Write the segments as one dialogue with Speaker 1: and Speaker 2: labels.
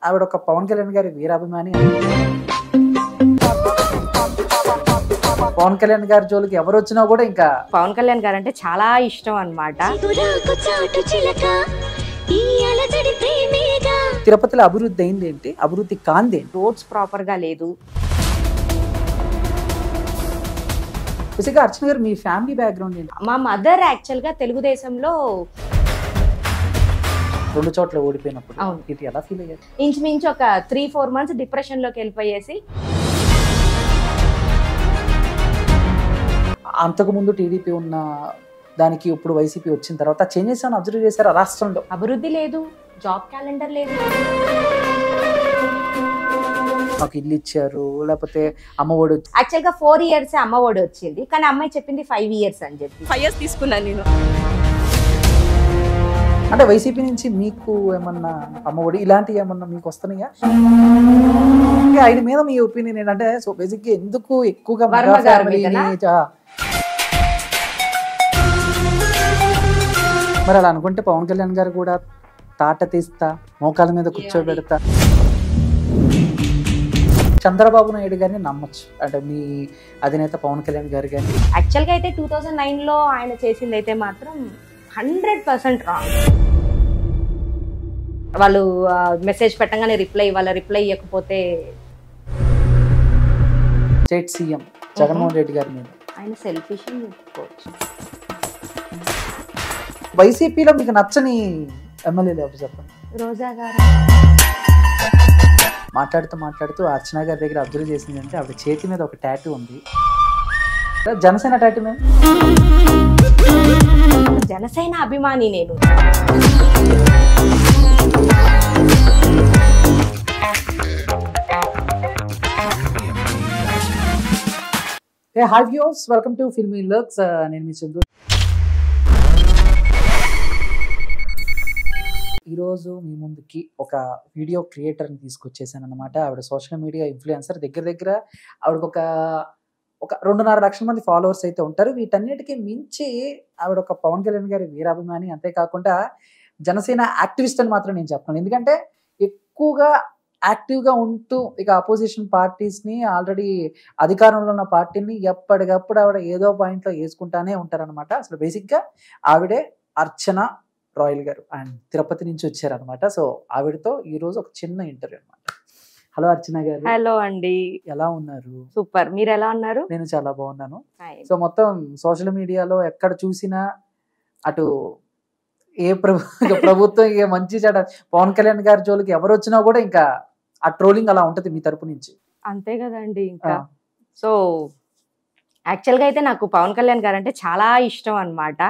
Speaker 1: ఆవిడ ఒక పవన్ కళ్యాణ్ గారి వీరాభిమాని. పవన్ కళ్యాణ్ గారి జోలికి ఎవరు వచ్చినా కూడా ఇంకా
Speaker 2: పవన్ కళ్యాణ్ గారు అంటే చాలా ఇష్టం అన్నమాట.
Speaker 1: తిరుపతిలో అభివృద్ధి అయింది ఏంటి, అభివృద్ధి కాంది ఏంటి?
Speaker 2: రోడ్స్ ప్రాపర్ గా లేదు.
Speaker 1: బేసిక్గా అర్చన గారు మీ ఫ్యామిలీ బ్యాక్గ్రౌండ్ ఏంటి?
Speaker 2: మా మదర్ యాక్చువల్ గా తెలుగుదేశంలో
Speaker 1: 2 చోట్ల ఓడిపోయినప్పుడు
Speaker 2: అవును.
Speaker 1: ఇది ఎలా ఫీల్ అయ్యారు?
Speaker 2: ఇంచుమించు ఒక 3-4 months డిప్రెషన్ లోకి వెళ్ళిపోయేసి,
Speaker 1: అంతకు ముందు టీడీపీ ఉన్న దానికి ఇప్పుడు వైసీపీ వచ్చిన తర్వాత చేంజెస్ అని అబ్జర్వ్ చేశారు రాష్ట్రంలో?
Speaker 2: అభివృద్ధి లేదు, జాబ్ క్యాలెండర్ లేదు.
Speaker 1: మాకు ఇల్లు ఇచ్చారు, లేకపోతే అమ్మఒడి
Speaker 2: యాక్చువల్ గా 4 years అమ్మఒడి వచ్చింది, కానీ అమ్మాయి చెప్పింది 5 years అని చెప్పి 5 years తీసుకున్నాను నేను.
Speaker 1: అంటే వైసీపీ నుంచి మీకు ఏమన్నా అమ్మఒడి ఇలాంటివి ఏమన్నా మీకు వస్తున్నాయా? ఆయన మీద మీ ఒపీనియన్ ఏంటంటే, సో బేసిక్ గా ఎందుకు ఎక్కువగా మరి అలా అనుకుంటే పవన్ కళ్యాణ్ గారు కూడా తాట తీస్తా, మోకాల మీద కూర్చోబెడతా, చంద్రబాబు నాయుడు గారిని నమ్మచ్చు అంటే మీ అధినేత పవన్ కళ్యాణ్ గారు గారిని?
Speaker 2: యాక్చువల్ గా అయితే 2009 లో ఆయన చేసింది అయితే మాత్రం 100% రాంగ్. వాళ్ళు మెసేజ్ పెట్టగానే రిప్లై ఇవ్వకపోతే
Speaker 1: స్టేట్ సీఎం జగన్మోహన్ రెడ్డి గారి మీద
Speaker 2: ఆయన సెల్ఫిష్ అని చెప్పుకోవచ్చు.
Speaker 1: వైసీపీలో మీకు నచ్చని ఎమ్మెల్యేలు ఎవరు చెప్పండి?
Speaker 2: రోజా గారు
Speaker 1: మాట్లాడుతూ అర్చన గారి దగ్గర అబ్జర్వ్ చేసింది అంటే ఆవిడ చేతి మీద ఒక టాటూ ఉంది, జనసేన టాటూ మీద.
Speaker 2: జనసేన అభిమాని నేను.
Speaker 1: Hi viewers, welcome to filmy lux. నేను మీ చందు. ఈరోజు మీ ముందుకి ఒక వీడియో క్రియేటర్ని తీసుకొచ్చేసాను అనమాట. ఆవిడ సోషల్ మీడియా ఇన్ఫ్లుయెన్సర్. దగ్గర ఆవిడకు ఒక 2.5 లక్షల మంది ఫాలోవర్స్ అయితే ఉంటారు. వీటన్నిటికీ మించి ఆవిడ ఒక పవన్ కళ్యాణ్ గారి వీరాభిమాని. అంతేకాకుండా జనసేన యాక్టివిస్ట్ అని మాత్రం నేను చెప్పను, ఎందుకంటే ఎక్కువగా యాక్టివ్గా ఉంటూ ఇక అపోజిషన్ పార్టీస్ని, ఆల్రెడీ అధికారంలో ఉన్న పార్టీని ఎప్పటికప్పుడు ఆవిడ ఏదో పాయింట్లో వేసుకుంటానే ఉంటారనమాట. అసలు బేసిక్గా ఆవిడే అర్చన రాయల్ గారు అండ్ తిరుపతి నుంచి వచ్చారనమాట. సో ఆవిడతో ఈరోజు ఒక చిన్న ఇంటర్వ్యూ అనమాట. హలో అర్చన గారు.
Speaker 2: హలో అండి,
Speaker 1: ఎలా ఉన్నారు?
Speaker 2: సూపర్, మీరు ఎలా ఉన్నారు?
Speaker 1: నేను చాలా బాగున్నాను. సో మొత్తం సోషల్ మీడియాలో ఎక్కడ చూసినా అటు ఏ ప్రభుత్వం ఏ మంచి చెడ పవన్ కళ్యాణ్ గారి జోలికి ఎవరు వచ్చినా కూడా ఇంకా ఆ ట్రోలింగ్ అలా ఉంటది మీ తరపు నుంచి.
Speaker 2: అంతే కదండి. ఇంకా సో యాక్చువల్గా అయితే నాకు పవన్ కళ్యాణ్ గారు అంటే చాలా ఇష్టం అన్నమాట.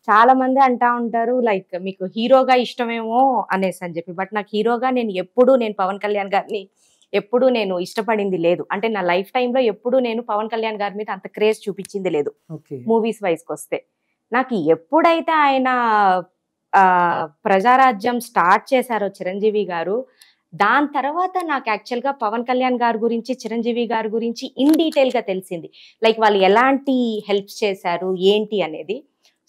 Speaker 2: చాలా మంది అంటా ఉంటారు లైక్ మీకు హీరోగా ఇష్టమేమో అనేసి అని చెప్పి, బట్ నాకు హీరోగా నేను పవన్ కళ్యాణ్ గారిని ఎప్పుడు నేను ఇష్టపడింది లేదు. అంటే నా లైఫ్ టైంలో ఎప్పుడు నేను పవన్ కళ్యాణ్ గారి మీద అంత క్రేజ్ చూపించింది లేదు. మూవీస్ వైజ్కి వస్తే నాకు ఎప్పుడైతే ఆయన ప్రజారాజ్యం స్టార్ట్ చేశారో చిరంజీవి గారు, దాని తర్వాత నాకు యాక్చువల్గా పవన్ కళ్యాణ్ గారి గురించి, చిరంజీవి గారి గురించి ఇన్ డీటెయిల్గా తెలిసింది. లైక్ వాళ్ళు ఎలాంటి హెల్ప్స్ చేశారు ఏంటి అనేది.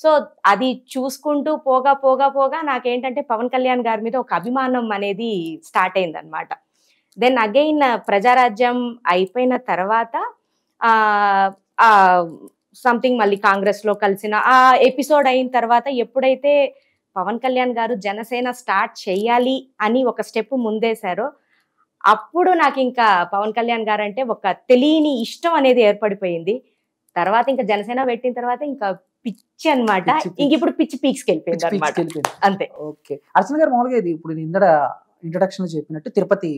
Speaker 2: సో అది చూసుకుంటూ పోగా నాకేంటంటే పవన్ కళ్యాణ్ గారి మీద ఒక అభిమానం అనేది స్టార్ట్ అయింది అనమాట. దెన్ అగైన్ ప్రజారాజ్యం అయిపోయిన తర్వాత సంథింగ్ మళ్ళీ కాంగ్రెస్లో కలిసిన ఆ ఎపిసోడ్ అయిన తర్వాత ఎప్పుడైతే పవన్ కళ్యాణ్ గారు జనసేన స్టార్ట్ చేయాలి అని ఒక స్టెప్ ముందేశారో, అప్పుడు నాకు ఇంకా పవన్ కళ్యాణ్ గారు అంటే ఒక తెలియని ఇష్టం అనేది ఏర్పడిపోయింది. తర్వాత ఇంకా జనసేన పెట్టిన తర్వాత ఇంకా పిచ్చి అనమాట. ఇంక ఇప్పుడు పిచ్చి పీక్స్కి వెళ్ళిపోయింది అనమాట. అంతే.
Speaker 1: ఓకే అర్చన గారు, మామూలుగా ఇది ఇప్పుడు ఇందడ ఇంట్రొడక్షన్ చెప్పినట్టు తిరుపతి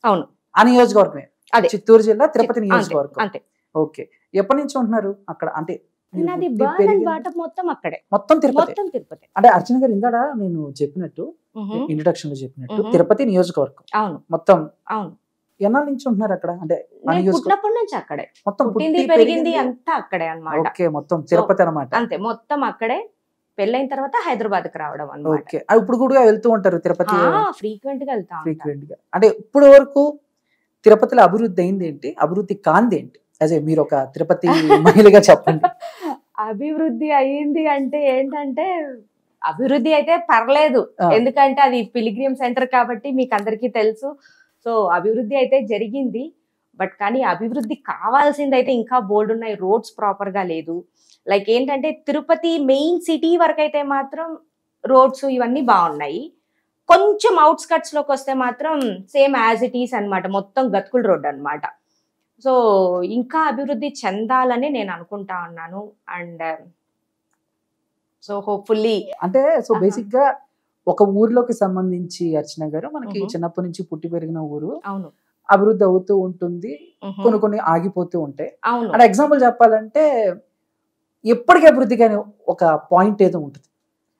Speaker 2: అవును
Speaker 1: ఆ నియోజకవర్గమే, అదే చిత్తూరు జిల్లా తిరుపతి నియోజకవర్గం.
Speaker 2: అంతే.
Speaker 1: ఓకే, ఎప్పటి నుంచి ఉంటున్నారు అక్కడ? అంటే
Speaker 2: నాది బర్న్ అండ్ బాటప్ మొత్తం అక్కడే,
Speaker 1: మొత్తం తిరుపతి.
Speaker 2: అంటే
Speaker 1: అర్చన గారు ఇందాడ నేను చెప్పినట్టు ఇంట్రొడక్షన్ లో చెప్పినట్టు తిరుపతి నియోజకవర్గం అవును మొత్తం. అవును, ఎన్నాళ్ళ నుంచి ఉంటున్నారు అక్కడ? అంటే
Speaker 2: పుట్టినప్పటి నుంచి అక్కడే,
Speaker 1: మొత్తం
Speaker 2: పుట్టింది పెరిగింది అంతా అక్కడే అన్నమాట.
Speaker 1: ఓకే, మొత్తం తిరుపతి అన్నమాట.
Speaker 2: అంతే, మొత్తం అక్కడే. పెళ్ళైన తర్వాత హైదరాబాద్ కి రావడం అన్నమాట.
Speaker 1: ఓకే, ఇప్పుడు కూడా వెళ్తూ ఉంటారు తిరుపతి?
Speaker 2: ఫ్రీక్వెంట్ గా వెళ్తాం.
Speaker 1: ఫ్రీక్వెంట్ గా. అంటే ఇప్పుడు వరకు తిరుపతిలో అభివృద్ధి అయింది ఏంటి, అభివృద్ధి కాంది ఏంటి? అదే మీరు ఒక తిరుపతి మహిళగా చెప్పండి.
Speaker 2: అభివృద్ధి అయ్యింది అంటే ఏంటంటే అభివృద్ధి అయితే పర్లేదు, ఎందుకంటే అది పిలిగ్రిమ్ సెంటర్ కాబట్టి మీకు అందరికీ తెలుసు. సో అభివృద్ధి అయితే జరిగింది, బట్ కానీ అభివృద్ధి కావాల్సింది అయితే ఇంకా బోల్డ్ ఉన్నాయి. రోడ్స్ ప్రాపర్ గా లేదు. లైక్ ఏంటంటే తిరుపతి మెయిన్ సిటీ వరకు అయితే మాత్రం రోడ్స్ ఇవన్నీ బాగున్నాయి. కొంచెం అవుట్స్కట్స్ లోకి వస్తే మాత్రం సేమ్ యాజ్ ఇట్ ఈస్ అనమాట, మొత్తం గతుకుల రోడ్ అనమాట. సో ఇంకా అభివృద్ధి చెందాలని నేను అనుకుంటా ఉన్నాను. అండ్ సో హోప్ఫుల్లీ
Speaker 1: అంటే సో బేసిక్ గా ఒక ఊర్లోకి సంబంధించి అర్చన గారు మనకి చిన్నప్పటి నుంచి పుట్టి పెరిగిన ఊరు,
Speaker 2: అవును,
Speaker 1: అభివృద్ధి అవుతూ ఉంటుంది, కొన్ని కొన్ని ఆగిపోతూ ఉంటాయి.
Speaker 2: అవును.
Speaker 1: అంటే ఎగ్జాంపుల్ చెప్పాలంటే ఎప్పటికీ అభివృద్ధి కానీ ఒక పాయింట్ ఏదో ఉంటుంది.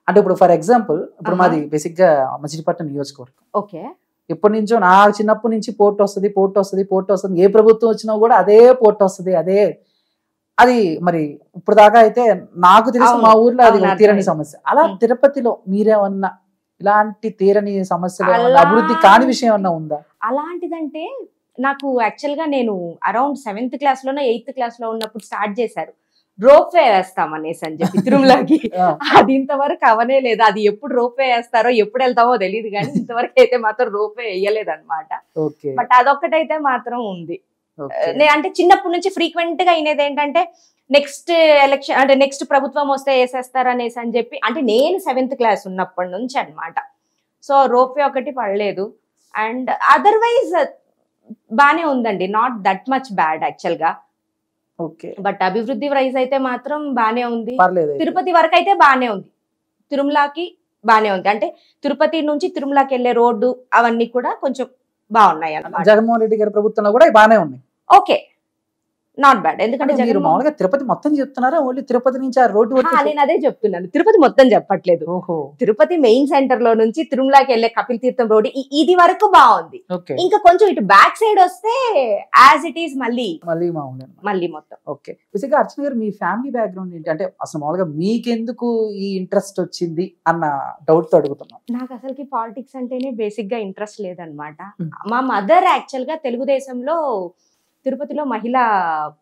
Speaker 1: అంటే ఇప్పుడు ఫర్ ఎగ్జాంపుల్ ఇప్పుడు మాది బేసిక్ గా మచిలీపట్నం నియోజకవర్గం.
Speaker 2: ఓకే.
Speaker 1: ఎప్పటి నుంచో నా చిన్నప్పటి నుంచి పోర్ట్ వస్తుంది, పోర్ట్ వస్తుంది, పోర్ట్ వస్తుంది, ఏ ప్రభుత్వం వచ్చినా కూడా అదే పోర్ట్ వస్తుంది, అదే అది మరి ఇప్పుడు దాకా అయితే నాకు తెలిసి మా ఊర్లో అది తీరని సమస్య. అలా తిరుపతిలో మీరేమన్నా ఇలాంటి తీరని సమస్యలు, అభివృద్ధి కాని విషయం ఏమన్నా ఉందా?
Speaker 2: అలాంటిదంటే నాకు యాక్చువల్ గా నేను అరౌండ్ 7th క్లాస్ లోనో 8th క్లాస్ లో ఉన్నప్పుడు స్టార్ట్ చేశారు రోప్ వే వేస్తాం అనేసి అని చెప్పి తిరుమలకి. అది ఇంతవరకు అవనే లేదు. అది ఎప్పుడు రోప్ వే వేస్తారో ఎప్పుడు వెళ్తామో తెలియదు కానీ ఇంతవరకు అయితే మాత్రం రోప్ వే వేయలేదు అనమాట. బట్ అదొక్కటైతే మాత్రం ఉంది. అంటే చిన్నప్పటి నుంచి ఫ్రీక్వెంట్ గా అయినది ఏంటంటే నెక్స్ట్ ఎలక్షన్ అంటే నెక్స్ట్ ప్రభుత్వం వస్తే వేసేస్తారు అనేసి అని చెప్పి, అంటే నేను 7th క్లాస్ ఉన్నప్పటి నుంచి అనమాట. సో రోప్ వే ఒకటి పడలేదు. అండ్ అదర్వైజ్ బానే ఉందండి, not that much bad actual గా. బట్ అభివృద్ధి వైజ్ అయితే మాత్రం బానే ఉంది. తిరుపతి వరకు అయితే బానే ఉంది, తిరుమలకి బానే ఉంది. అంటే తిరుపతి నుంచి తిరుమలకి వెళ్లే రోడ్డు అవన్నీ కూడా కొంచెం బాగున్నాయి అన్నమాట.
Speaker 1: జగన్మోహన్ రెడ్డి గారి ప్రభుత్వంలో కూడా బానే ఉన్నాయి.
Speaker 2: Okay, not bad. ఎందుకంటే
Speaker 1: మీరు మామూలుగా తిరుపతి మొత్తం చెప్తున్నారా, ఓన్లీ తిరుపతి నుంచి ఆ రోడ్డు?
Speaker 2: నేను అదే చెప్తున్నాను, తిరుపతి మొత్తం చెప్పట్లేదు. తిరుపతి మెయిన్ సెంటర్ లో నుంచి తిరుమలకి వెళ్లే కపిల్ తీర్థం రోడ్ ఇది వరకు బాగుంది. ఇంకా కొంచెం ఇటు బ్యాక్ సైడ్ వస్తే యాజ్ ఇట్ ఈస్ మళ్ళీ మొత్తం
Speaker 1: ఓకే. బేసిక్గా అర్చన గారు మీ ఫ్యామిలీ బ్యాక్గ్రౌండ్ ఏంటి? అంటే అసలు మామూలుగా మీకెందుకు ఈ ఇంట్రెస్ట్ వచ్చింది అన్న డౌట్ తో అడుగుతున్నాను.
Speaker 2: నాకు అసలుకి పాలిటిక్స్ అంటేనే బేసిక్ గా ఇంట్రెస్ట్ లేదనమాట. మా మదర్ యాక్చువల్ గా తెలుగుదేశంలో తిరుపతిలో మహిళా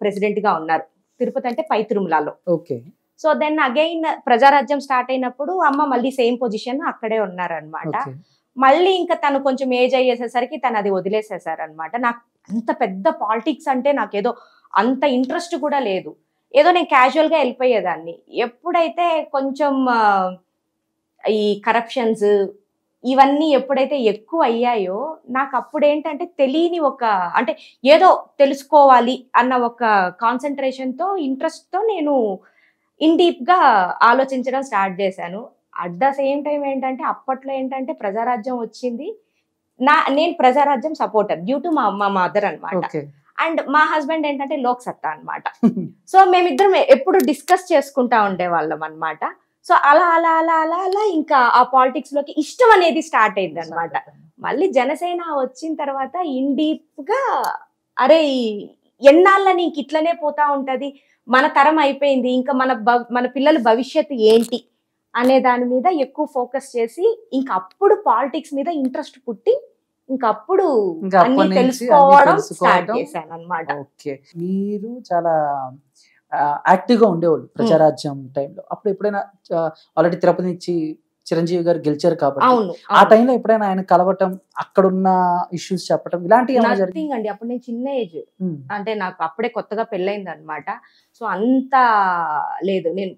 Speaker 2: ప్రెసిడెంట్ గా ఉన్నారు, తిరుపతి అంటే పై తిరుమలలో.
Speaker 1: Okay.
Speaker 2: So then again Prajarajyam start అయినప్పుడు అమ్మ మళ్ళీ సేమ్ పొజిషన్ అక్కడే ఉన్నారనమాట. మళ్ళీ ఇంకా తను కొంచెం ఏజ్ అయ్యేసేసరికి తను అది వదిలేసేసారనమాట. నాకు అంత పెద్ద పాలిటిక్స్ అంటే నాకేదో అంత ఇంట్రెస్ట్ కూడా లేదు, ఏదో నేను క్యాజువల్ గా వెళ్ళిపోయేదాన్ని. ఎప్పుడైతే కొంచెం ఈ కరప్షన్స్ ఇవన్నీ ఎప్పుడైతే ఎక్కువ అయ్యాయో నాకు అప్పుడు ఏంటంటే తెలియని ఒక అంటే ఏదో తెలుసుకోవాలి అన్న ఒక కాన్సన్ట్రేషన్ తో ఇంట్రెస్ట్ తో నేను ఇన్ డీప్ గా ఆలోచించడం స్టార్ట్ చేశాను. అట్ ద సేమ్ టైం ఏంటంటే అప్పట్లో ఏంటంటే ప్రజారాజ్యం వచ్చింది, నేను ప్రజారాజ్యం సపోర్టర్ డ్యూ టు మా మదర్ అనమాట. అండ్ మా హస్బెండ్ ఏంటంటే లోక్ సత్తా అనమాట. సో మేమిద్దరం ఎప్పుడు డిస్కస్ చేసుకుంటా ఉండేవాళ్ళం అనమాట. సో అలా అలా అలా అలా అలా ఇంకా ఆ పాలిటిక్స్ లోకి ఇష్టం అనేది స్టార్ట్ అయింది అనమాట. మళ్ళీ జనసేన వచ్చిన తర్వాత ఇన్ డీప్ గా అరే ఎన్నాళ్ళ నీకు ఇట్లనే పోతా ఉంటది, మన తరం అయిపోయింది, ఇంకా మన పిల్లల భవిష్యత్తు ఏంటి అనే దాని మీద ఎక్కువ ఫోకస్ చేసి ఇంకా అప్పుడు పాలిటిక్స్ మీద ఇంట్రెస్ట్ పుట్టి ఇంకా అప్పుడు అన్ని తెలుసుకోవడం స్టార్ట్ చేశాను అనమాట.
Speaker 1: మీరు చాలా యాక్టివ్ గా ఉండేవాళ్ళు ప్రజారాజ్యం టైంలో. అప్పుడు ఎప్పుడైనా ఆల్రెడీ తిరుపతి నుంచి చిరంజీవి గారు గెలిచారు కాబట్టి ఆ టైంలో ఎప్పుడైనా ఆయన కలవటం, అక్కడున్న ఇష్యూస్ చెప్పడం ఇలాంటివి
Speaker 2: అండి? అప్పుడు నేను చిన్న ఏజ్, అంటే నాకు అప్పుడే కొత్తగా పెళ్ళైంది అనమాట. సో అంత లేదు, నేను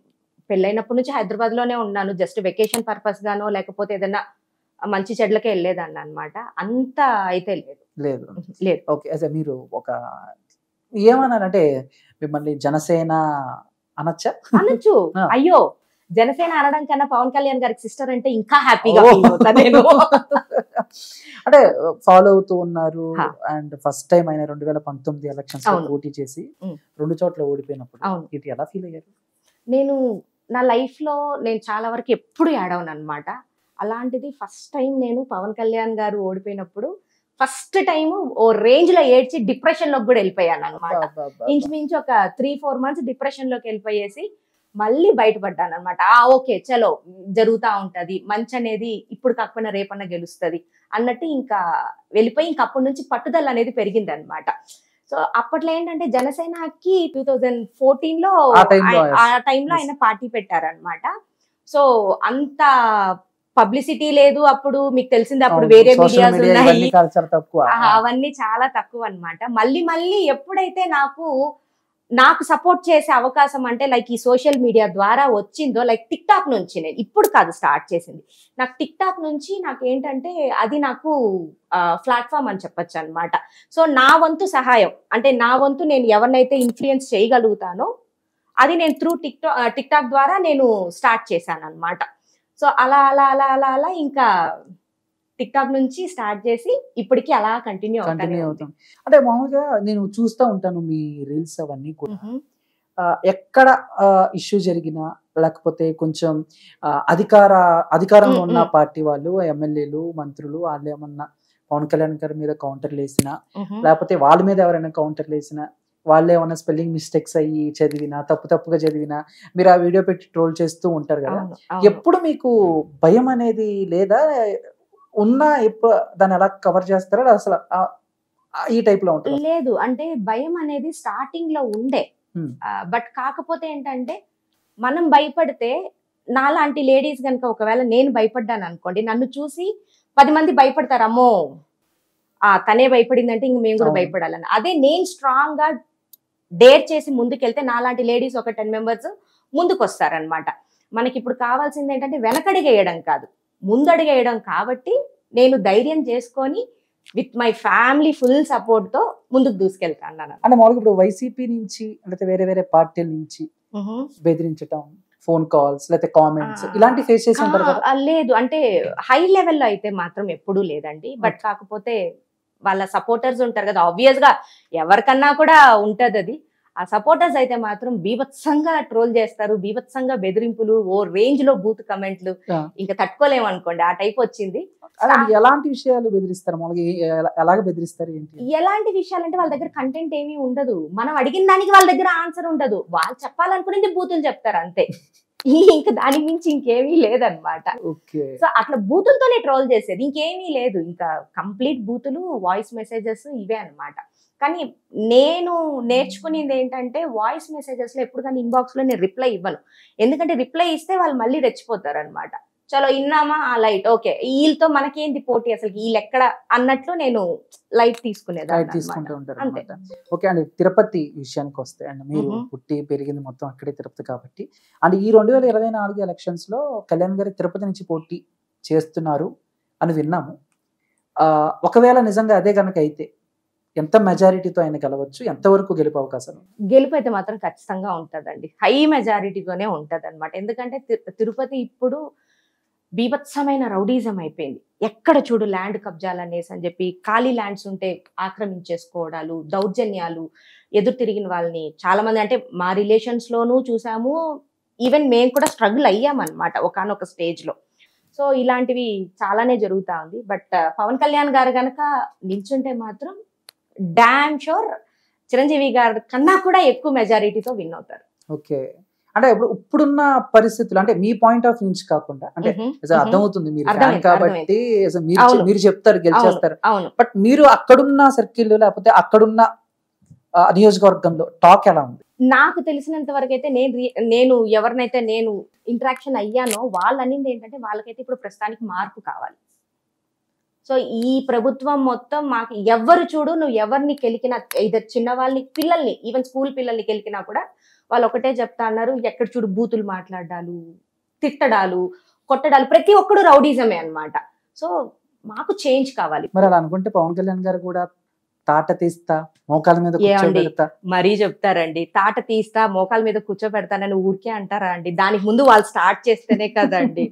Speaker 2: పెళ్ళైనప్పటి నుంచి హైదరాబాద్ లోనే ఉన్నాను. జస్ట్ వెకేషన్ పర్పస్ గానో లేకపోతే ఏదైనా మంచి చెడ్లకే వెళ్ళేదాన్ని అనమాట. అంత అయితే లేదు.
Speaker 1: ఓకే. అదే మీరు ఒక ఏమన్నారంటే మిమ్మల్ని జనసేన
Speaker 2: అనొచ్చు. అయ్యో జనసేన అనడం కన్నా పవన్ కళ్యాణ్ గారికి సిస్టర్ అంటే ఇంకా హ్యాపీగా ఫీల్ అవుతా నేను.
Speaker 1: అంటే ఫాలో అవుతూ ఉన్నారు. అండ్ ఫస్ట్ టైం ఆయన 2019 ఎలక్షన్స్ పోటీ చేసి 2 చోట్ల ఓడిపోయినప్పుడు ఇది ఎలా ఫీల్ అయ్యారు?
Speaker 2: నేను నా లైఫ్ లో నేను చాలా వరకు ఎప్పుడు ఏడవను అనమాట. అలాంటిది ఫస్ట్ టైం నేను పవన్ కళ్యాణ్ గారు ఓడిపోయినప్పుడు ఫస్ట్ టైం ఓ రేంజ్ లో ఏడ్చి డిప్రెషన్ లోకి కూడా వెళ్ళిపోయాను అనమాట. ఇంచుమించు ఒక 3-4 months డిప్రెషన్ లోకి వెళ్ళిపోయేసి మళ్ళీ బయటపడ్డాను అనమాట. ఓకే చలో జరుగుతూ ఉంటది, మంచి అనేది ఇప్పుడు కాకపోయినా రేపన్నా గెలుస్తుంది అన్నట్టు ఇంకా వెళ్ళిపోయి ఇంకా అప్పటి నుంచి పట్టుదల అనేది పెరిగింది అనమాట. సో అప్పట్లో ఏంటంటే జనసేనకి 2014లో ఆ టైంలో ఆయన పార్టీ పెట్టారనమాట. సో అంత పబ్లిసిటీ లేదు అప్పుడు, మీకు తెలిసింది అప్పుడు వేరే మీడియాస్ ఉన్నాయి, అవన్నీ చాలా తక్కువ అన్నమాట. మళ్ళీ ఎప్పుడైతే నాకు సపోర్ట్ చేసే అవకాశం అంటే లైక్ ఈ సోషల్ మీడియా ద్వారా వచ్చిందో, లైక్ టిక్ టాక్ నుంచి, నేను ఇప్పుడు కాదు స్టార్ట్ చేసింది, నాకు టిక్ టాక్ నుంచి నాకు ఏంటంటే అది నాకు ప్లాట్ఫామ్ అని చెప్పొచ్చు అనమాట. సో నా వంతు సహాయం అంటే నా వంతు నేను ఎవరినైతే ఇన్ఫ్లుయెన్స్ చేయగలుగుతానో అది నేను త్రూ టిక్ టాక్ ద్వారా నేను స్టార్ట్ చేశాను అనమాట. సో అలా అలా అలా అలా అలా ఇంకా టిక్ టాక్ నుంచి స్టార్ట్ చేసి ఇప్పటికి అలా కంటిన్యూ
Speaker 1: అవుతాం. అంటే మామూలుగా నేను చూస్తూ ఉంటాను మీ రీల్స్ అవన్నీ కూడా, ఎక్కడ ఇష్యూ జరిగినా లేకపోతే కొంచెం అధికారంలో ఉన్న పార్టీ వాళ్ళు, ఎమ్మెల్యేలు, మంత్రులు వాళ్ళు ఏమన్నా పవన్ కళ్యాణ్ గారి మీద కౌంటర్లు వేసినా, లేకపోతే వాళ్ళ మీద ఎవరైనా కౌంటర్లు వేసినా, వాళ్ళు ఏమన్నా స్పెల్లింగ్ మిస్టేక్స్ అయ్యి చదివినా, తప్పుగా చదివినా మీరు ఆ వీడియో పెట్టి ట్రోల్ చేస్తూ ఉంటారు కదా, ఎప్పుడు మీకు భయం అనేది లేదా? ఉన్నా ఎప్పుడు దాన్ని ఎలా కవర్ చేస్తారో అసలు ఈ టైప్ లో ఉంటుంది?
Speaker 2: లేదు, అంటే భయం అనేది స్టార్టింగ్ లో ఉండే, బట్ కాకపోతే ఏంటంటే మనం భయపడితే, నాలాంటి లేడీస్ కనుక ఒకవేళ నేను భయపడ్డాను అనుకోండి, నన్ను చూసి 10 మంది భయపడతారు, అమ్మో తనే భయపడిందంటే ఇంక మేము కూడా భయపడాలని. అదే నేను స్ట్రాంగ్ గా డేర్ చేసి ముందుకెళ్తే నాలాంటి లేడీస్ ఒక 10 మెంబర్స్ ముందుకు వస్తారనమాట. మనకి ఇప్పుడు కావాల్సింది ఏంటంటే వెనకడిగేయడం కాదు, ముందడిగేయడం. కాబట్టి నేను ధైర్యం చేసుకొని with my family full support తో ముందుకు దూసుకెళ్తాను.
Speaker 1: అంటే మామూలుగా ఇప్పుడు వైసీపీ నుంచి లేకపోతే వేరే పార్టీల నుంచి బెదిరించటం, ఫోన్ కాల్స్ లేకపోతే కామెంట్స్ ఇలాంటి ఫేస్ చేసి ఉంటారు కదా?
Speaker 2: లేదు, అంటే హై లెవెల్లో అయితే మాత్రం ఎప్పుడూ లేదండి. బట్ కాకపోతే వాళ్ళ సపోర్టర్స్ ఉంటారు కదా, ఆబ్వియస్ గా ఎవరికన్నా కూడా ఉంటది అది. ఆ సపోర్టర్స్ అయితే మాత్రం బీభత్సంగా ట్రోల్ చేస్తారు, బీభత్సంగా బెదిరింపులు, ఓ రేంజ్ లో బూత్ కమెంట్లు, ఇంకా తట్టుకోలేము అనుకోండి, ఆ టైప్ వచ్చింది.
Speaker 1: ఎలాంటి విషయాలు బెదిరిస్తారు? ఎలాగ బెదిరిస్తారు?
Speaker 2: ఎలాంటి విషయాలు అంటే వాళ్ళ దగ్గర కంటెంట్ ఏమీ ఉండదు, మనం అడిగిన దానికి వాళ్ళ దగ్గర ఆన్సర్ ఉండదు, వాళ్ళు చెప్పాలనుకునేది బూతులు చెప్తారు అంతే, ఇంకా దాని మించి ఇంకేమీ లేదనమాట. సో అట్లా బూతులతోనే ట్రోల్ చేసేది, ఇంకేమీ లేదు, ఇంకా కంప్లీట్ బూతులు, వాయిస్ మెసేజెస్ ఇవే అనమాట. కానీ నేను నేర్చుకునేది ఏంటంటే వాయిస్ మెసేజెస్ లో ఎప్పుడు కానీ ఇన్బాక్స్ లో నేను రిప్లై ఇవ్వను, ఎందుకంటే రిప్లై ఇస్తే వాళ్ళు మళ్ళీ రెచ్చిపోతారు అనమాట. చలో ఇన్నామా లైట్, ఓకే వీళ్ళతో మనకేంటి పోటీ, అసలు వీళ్ళు ఎక్కడ అన్నట్లు నేను లైట్ తీసుకుంటూ
Speaker 1: ఉంటారు. ఓకే అండి, తిరుపతి విషయానికి వస్తే అండి, మీరు పుట్టి పెరిగింది మొత్తం అక్కడే తిరుపతి కాబట్టి, అండ్ ఈ 2024 ఎలక్షన్స్ లో కళ్యాణ్ గారి తిరుపతి నుంచి పోటీ చేస్తున్నారు అని విన్నాము. ఒకవేళ నిజంగా అదే కనుక అయితే ఎంత మెజారిటీతో ఆయన గెలవచ్చు, ఎంతవరకు గెలుపు అవకాశాలు?
Speaker 2: గెలుపు అయితే మాత్రం ఖచ్చితంగా ఉంటదండి, హై మెజారిటీతోనే ఉంటది అనమాట. ఎందుకంటే తిరుపతి ఇప్పుడు బీభత్సమైన రౌడీజం అయిపోయింది, ఎక్కడ చూడు ల్యాండ్ కబ్జాలు అనేసి అని చెప్పి, ఖాళీ ల్యాండ్స్ ఉంటే ఆక్రమించేసుకోవడాలు, దౌర్జన్యాలు, ఎదురు తిరిగిన వాళ్ళని చాలా మంది, అంటే మా రిలేషన్స్ లోనూ చూసాము, ఈవెన్ మేము కూడా స్ట్రగుల్ అయ్యామన్నమాట ఒకానొక స్టేజ్ లో. సో ఇలాంటివి చాలానే జరుగుతా ఉంది. బట్ పవన్ కళ్యాణ్ గారు గనక నిల్చుంటే మాత్రం డామ్ షూర్ చిరంజీవి గారి కన్నా కూడా ఎక్కువ మెజారిటీతో విన్ అవుతారు.
Speaker 1: ఓకే, అంటే ఇప్పుడున్న పరిస్థితులు అంటే మీ పాయింట్ ఆఫ్ నుంచి కాకుండా, అంటే అర్థమవుతుంది మీరు ఫ్యాన్ కాబట్టి మీరు చెప్తారు గెలిచేస్తారు, బట్ మీరు అక్కడున్న సర్కిల్ లేకపోతే అక్కడున్న నియోజకవర్గంలో టాక్ ఎలా ఉంది?
Speaker 2: నాకు తెలిసినంత వరకు అయితే నేను ఎవరినైతే నేను ఇంటరాక్షన్ అయ్యానో వాళ్ళు అనేది ఏంటంటే, వాళ్ళకైతే ఇప్పుడు ప్రస్తుతానికి మార్పు కావాలి. సో ఈ ప్రభుత్వం మొత్తం మాకు ఎవరు చూడు, నువ్వు ఎవరిని కెలికినా, ఇద్దరు చిన్న వాళ్ళని, పిల్లల్ని, ఈవెన్ స్కూల్ పిల్లల్ని కెలికినా కూడా వాళ్ళు ఒకటే చెప్తా అన్నారు, ఎక్కడ చూడు బూతులు మాట్లాడాలు, తిట్టడాలు, కొట్టడాలు, ప్రతి ఒక్కడు రౌడీజమే అన్నమాట. సో మాకు చేంజ్ కావాలి.
Speaker 1: మరి అలా అనుకుంటే పవన్ కళ్యాణ్ గారు కూడా తాట తీస్తా మోకాల మీద కూర్చోబెడతా
Speaker 2: మరీ చెప్తారండి, తాట తీస్తా మోకాల మీద కూర్చోబెడతానని ఊరికే అంటారా అండి? దానికి ముందు వాళ్ళు స్టార్ట్ చేస్తేనే కదండి.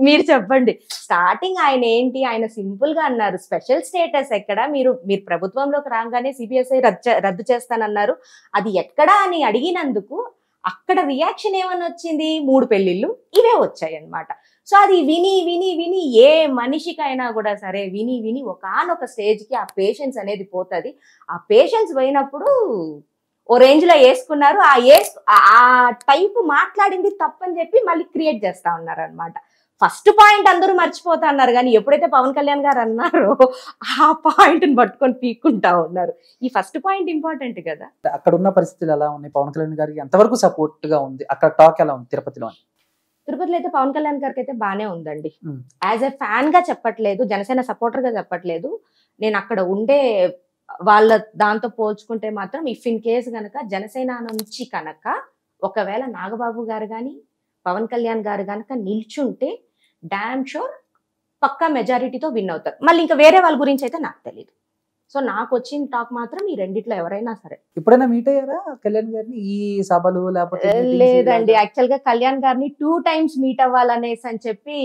Speaker 2: మీరు చెప్పండి, స్టార్టింగ్ ఆయన ఏంటి, ఆయన సింపుల్ గా అన్నారు స్పెషల్ స్టేటస్ ఎక్కడ, మీరు ప్రభుత్వంలోకి రాగానే సిబిఎస్ఐ రద్దు చేస్తానన్నారు, అది ఎక్కడా అని అడిగినందుకు అక్కడ రియాక్షన్ ఏమని వచ్చింది, 3 పెళ్లిళ్ళు ఇవే వచ్చాయి అన్నమాట. సో అది విని విని విని ఏ మనిషికైనా కూడా సరే విని విని ఒకానొక స్టేజ్కి ఆ పేషెన్స్ అనేది పోతుంది. ఆ పేషెన్స్ పోయినప్పుడు ఓ రేంజ్ లో వేసుకున్నారు, ఆ టైప్ మాట్లాడింది తప్పని చెప్పి మళ్ళీ క్రియేట్ చేస్తా ఉన్నారు అనమాట. ఫస్ట్ పాయింట్ అందరూ మర్చిపోతా అన్నారు, కానీ ఎప్పుడైతే పవన్ కళ్యాణ్ గారు అన్నారో ఆ పాయింట్ ని పట్టుకొని పీక్కుంటా ఉన్నారు. ఈ ఫస్ట్ పాయింట్ ఇంపార్టెంట్ కదా.
Speaker 1: అక్కడ ఉన్న పరిస్థితులు ఎలా ఉన్నాయి, పవన్ కళ్యాణ్ గారికి ఎంతవరకు సపోర్ట్ గా ఉంది, అక్కడ టాక్ ఎలా ఉంది తిరుపతిలో?
Speaker 2: తిరుపతిలో అయితే పవన్ కళ్యాణ్ గారికి అయితే బానే ఉందండి.
Speaker 1: ఉమ్,
Speaker 2: యాజ్ ఎ ఫ్యాన్ గా చెప్పట్లేదు, జనసేన సపోర్టర్ గా చెప్పట్లేదు. నేను అక్కడ ఉండే వాళ్ళ దాంతో పోల్చుకుంటే మాత్రం ఇఫ్ ఇన్ కేస్ గనక జనసేన నుంచి కనుక ఒకవేళ నాగబాబు గారు కానీ పవన్ కళ్యాణ్ గారు కనుక నిల్చుంటే డామ్ షూర్ పక్కా మెజారిటీతో విన్ అవుతారు. మళ్ళీ ఇంకా వేరే వాళ్ళ గురించి అయితే నాకు తెలియదు. సో నాకు వచ్చిన టాక్ మాత్రం ఈ రెండిట్లో ఎవరైనా సరే.
Speaker 1: ఎప్పుడైనా మీట్ అయ్యారా కళ్యాణ్ గారిని ఈ సభలు లేకపోతే meetings
Speaker 2: లేదండి,
Speaker 1: ఇలాగా?
Speaker 2: యాక్చువల్ గా కళ్యాణ్ గారిని 2 times మీట్ అవ్వాలనేసి అని చెప్పి